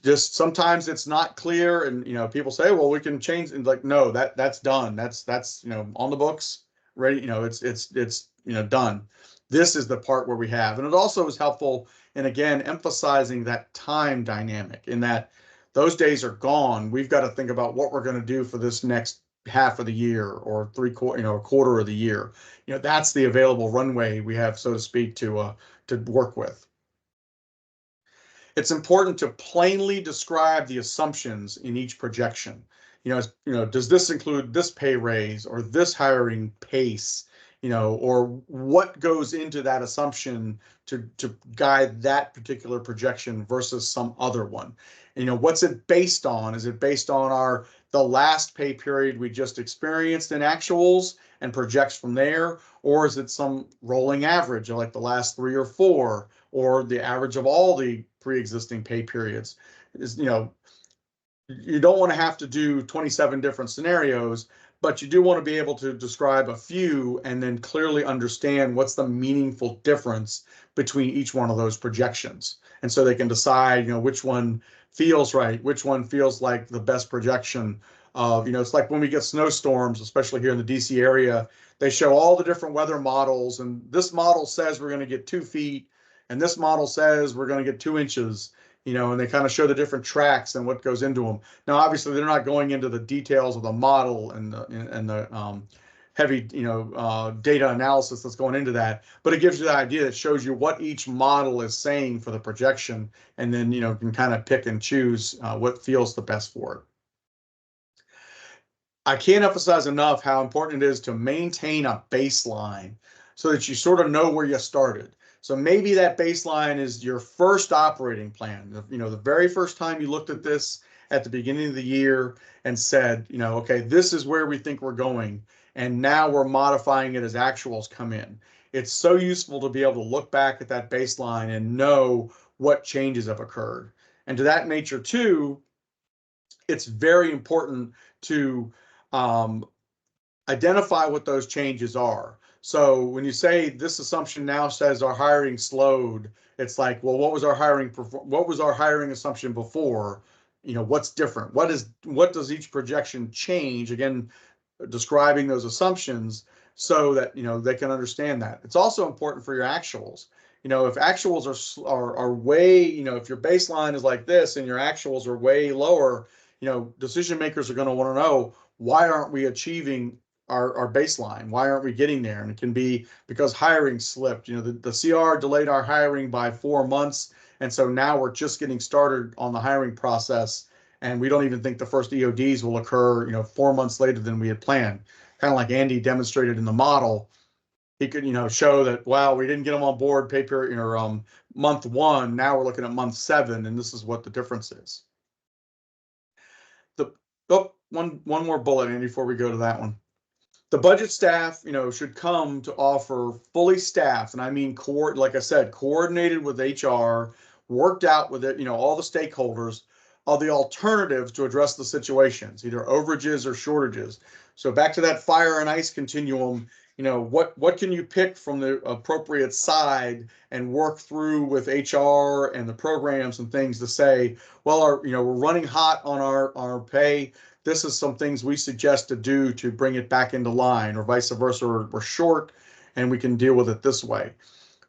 Just sometimes it's not clear, and people say, well, we can change, and like, no, that's done. That's on the books, ready. It's done. This is the part where we have, and it also is helpful, and again, emphasizing that time dynamic, in that those days are gone. We've got to think about what we're going to do for this next half of the year, or a quarter of the year. That's the available runway we have, so to speak, to work with. It's important to plainly describe the assumptions in each projection. Does this include this pay raise or this hiring pace? Or what goes into that assumption to guide that particular projection versus some other one? What's it based on? Is it based on the last pay period we just experienced in actuals and projects from there? Or is it some rolling average, like the last 3 or 4? or the average of all the pre-existing pay periods. Is, you don't want to have to do 27 different scenarios, but you do want to be able to describe a few and then clearly understand what's the meaningful difference between each one of those projections. And so they can decide, which one feels right, which one feels like the best projection of, it's like when we get snowstorms, especially here in the DC area, they show all the different weather models, and this model says we're going to get 2 feet, and this model says we're going to get 2 inches. And they kind of show the different tracks and what goes into them. Now, obviously, they're not going into the details of the model and the heavy, data analysis that's going into that. But it gives you the idea. That shows you what each model is saying for the projection, and then you can kind of pick and choose what feels the best for it. I can't emphasize enough how important it is to maintain a baseline so that you sort of know where you started. So maybe that baseline is your first operating plan. The very first time you looked at this at the beginning of the year and said, okay, this is where we think we're going. And now we're modifying it as actuals come in. It's so useful to be able to look back at that baseline and know what changes have occurred. And to that nature too, it's very important to identify what those changes are. So when you say this assumption now says our hiring slowed, it's like, well, what was our hiring assumption before? What's different? What does each projection change? Again, describing those assumptions so that they can understand that. It's also important for your actuals. If actuals are way, if your baseline is like this and your actuals are way lower, decision makers are going to want to know, why aren't we achieving our baseline? Why aren't we getting there? And it can be because hiring slipped. The CR delayed our hiring by 4 months. And so now we're just getting started on the hiring process. And we don't even think the first EODs will occur, 4 months later than we had planned. Kind of like Andy demonstrated in the model. He could, show that, wow, we didn't get them on board pay period or month 1. Now we're looking at month 7, and this is what the difference is. One more bullet, Andy, before we go to that one. The budget staff, should come to offer fully staffed, and I mean, like I said, coordinated with HR, worked out with it, all the stakeholders, are the alternatives to address the situations, either overages or shortages. So back to that fire and ice continuum, what can you pick from the appropriate side and work through with HR and the programs and things to say, well, we're running hot on our pay. This is some things we suggest to do to bring it back into line, or vice versa. We're short and we can deal with it this way.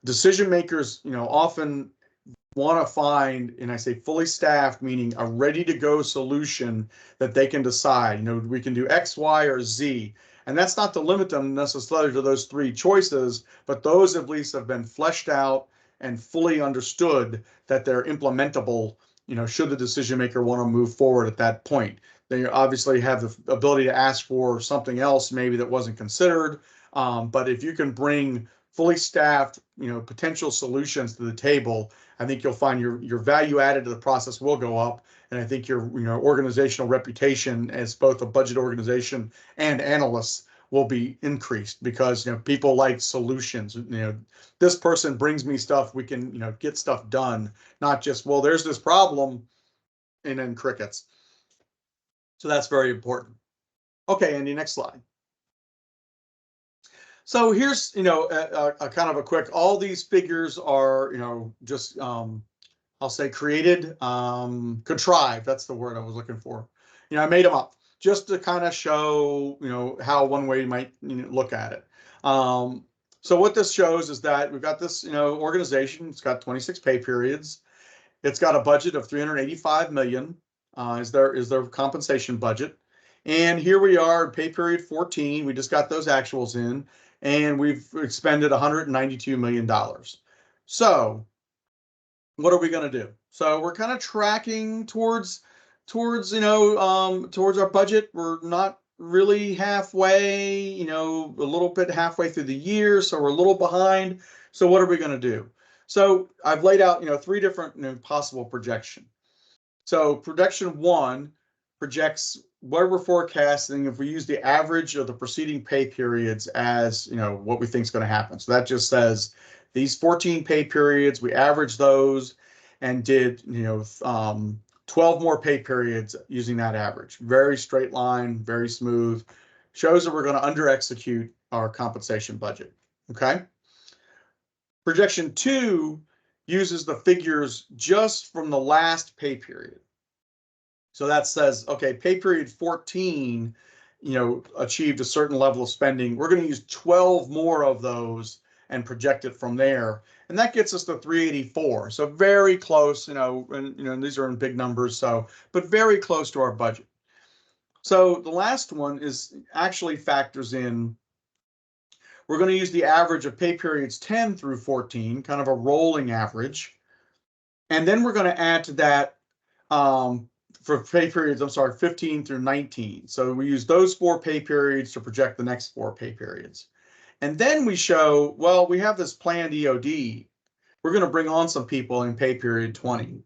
Decision makers, often want to find, and I say fully staffed, meaning a ready to go solution that they can decide, we can do X, Y, or Z. And that's not to limit them necessarily to those 3 choices, but those at least have been fleshed out and fully understood that they're implementable, should the decision maker want to move forward at that point. They obviously have the ability to ask for something else maybe that wasn't considered. But if you can bring fully staffed, potential solutions to the table, I think you'll find your value added to the process will go up. And I think your organizational reputation as both a budget organization and analysts will be increased, because people like solutions. This person brings me stuff, we can get stuff done, not just, well, there's this problem and then crickets. So that's very important. Okay, Andy, next slide. So here's, a kind of a quick, all these figures are, just, I'll say created, contrived. That's the word I was looking for. I made them up just to kind of show, how one way you might look at it. So what this shows is that we've got this, organization. It's got 26 pay periods. It's got a budget of 385 million. Is their compensation budget. And here we are in pay period 14. We just got those actuals in, and we've expended $192 million. So what are we going to do? So we're kind of tracking towards our budget. We're not really halfway, a little bit halfway through the year. So we're a little behind. So what are we going to do? So I've laid out, 3 different possible projections. So projection 1 projects what we're forecasting if we use the average of the preceding pay periods as, what we think is going to happen. So that just says these 14 pay periods, we averaged those and did, 12 more pay periods using that average. Very straight line, very smooth. Shows that we're going to under execute our compensation budget. Okay. Projection 2 uses the figures just from the last pay period. So that says, okay, pay period 14, achieved a certain level of spending. We're going to use 12 more of those and project it from there. And that gets us to 384. So very close, and these are in big numbers, but very close to our budget. So the last one is actually factors in, we're going to use the average of pay periods 10 through 14, kind of a rolling average. And then we're going to add to that for pay periods, 15 through 19. So we use those 4 pay periods to project the next 4 pay periods. And then we show, well, we have this planned EOD. We're going to bring on some people in pay period 20.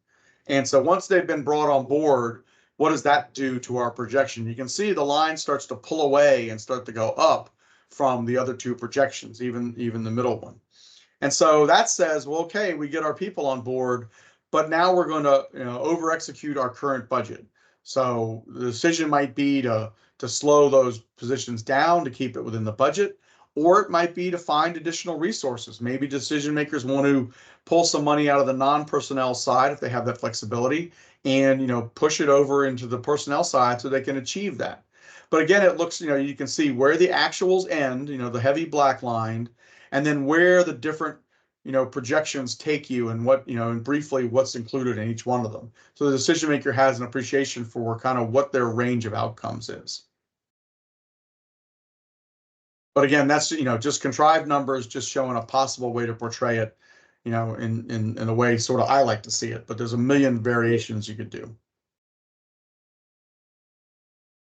And so once they've been brought on board, what does that do to our projection? You can see the line starts to pull away and start to go up from the other 2 projections, even the middle one. And so that says, well, okay, we get our people on board, but now we're going to over execute our current budget. So the decision might be to slow those positions down to keep it within the budget, or it might be to find additional resources. Maybe decision makers want to pull some money out of the non-personnel side if they have that flexibility, and push it over into the personnel side so they can achieve that. But again, it looks, you can see where the actuals end, the heavy black line, and then where the different projections take you, and what, and briefly what's included in each one of them. So the decision maker has an appreciation for kind of what their range of outcomes is. But again, that's, just contrived numbers, just showing a possible way to portray it, in a way sort of I like to see it, but there's a million variations you could do.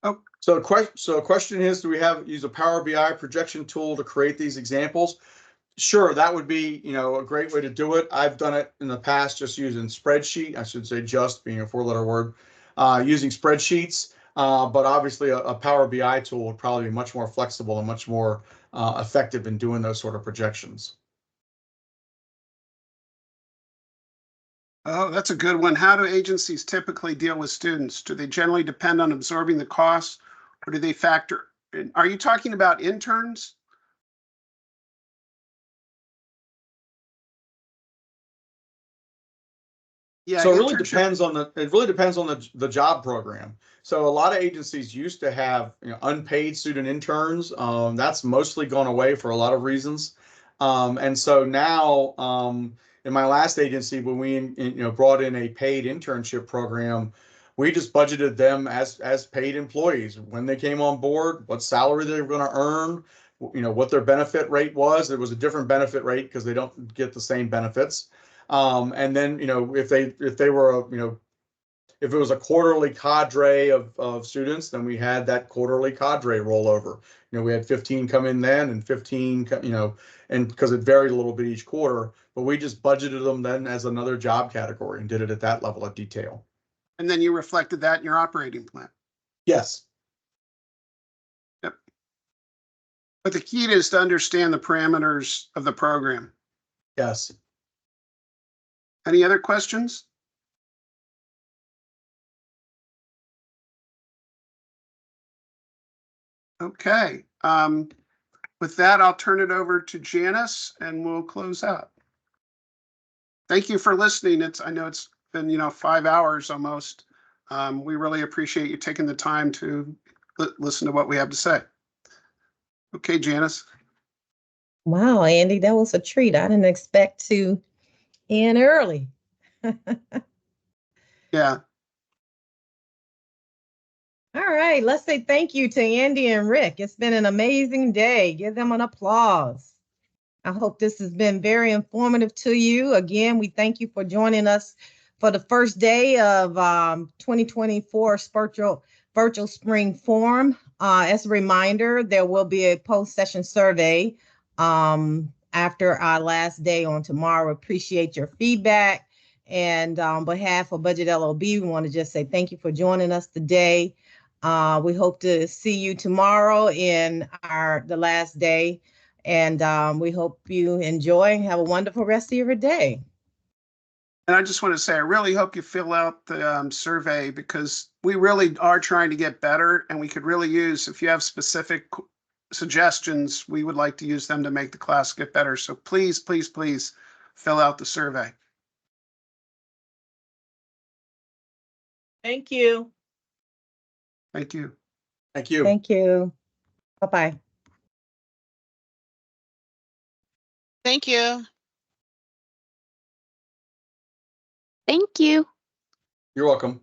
Oh, so a question is, do we use a Power BI projection tool to create these examples? Sure, that would be, a great way to do it. I've done it in the past just using spreadsheet. I should say just, being a 4-letter word, using spreadsheets. But obviously a Power BI tool would probably be much more flexible and much more effective in doing those sort of projections. Oh, that's a good one. How do agencies typically deal with students? Do they generally depend on absorbing the costs, or do they factor in? Are you talking about interns? Yeah, so it really depends on the job program. So a lot of agencies used to have unpaid student interns. That's mostly gone away for a lot of reasons. And so now in my last agency, when we brought in a paid internship program, we just budgeted them as paid employees when they came on board, what salary they were going to earn, what their benefit rate was. There was a different benefit rate because they don't get the same benefits. And then, if they were, if it was a quarterly cadre of students, then we had that quarterly cadre rollover. We had 15 come in then and 15, and because it varied a little bit each quarter, but we just budgeted them then as another job category and did it at that level of detail. And then you reflected that in your operating plan. Yes. Yep. But the key is to understand the parameters of the program. Yes. Any other questions? Okay. With that, I'll turn it over to Janice and we'll close out. Thank you for listening. I know it's been, 5 hours almost. We really appreciate you taking the time to listen to what we have to say. Okay, Janice. Wow, Andy, that was a treat. I didn't expect to end early. Yeah. All right, let's say thank you to Andy and Rick. It's been an amazing day. Give them an applause. I hope this has been very informative to you. Again, we thank you for joining us for the first day of 2024 Virtual Spring Forum. As a reminder, there will be a post-session survey after our last day on tomorrow. Appreciate your feedback. And on behalf of Budget LoB, we want to just say thank you for joining us today. We hope to see you tomorrow in the last day. And we hope you enjoy and have a wonderful rest of your day. And I just want to say, I really hope you fill out the survey, because we really are trying to get better, and we could really use, if you have specific suggestions, we would like to use them to make the class get better. So please, please, please fill out the survey. Thank you. Thank you. Thank you. Thank you. Bye-bye. Thank you. Thank you. You're welcome.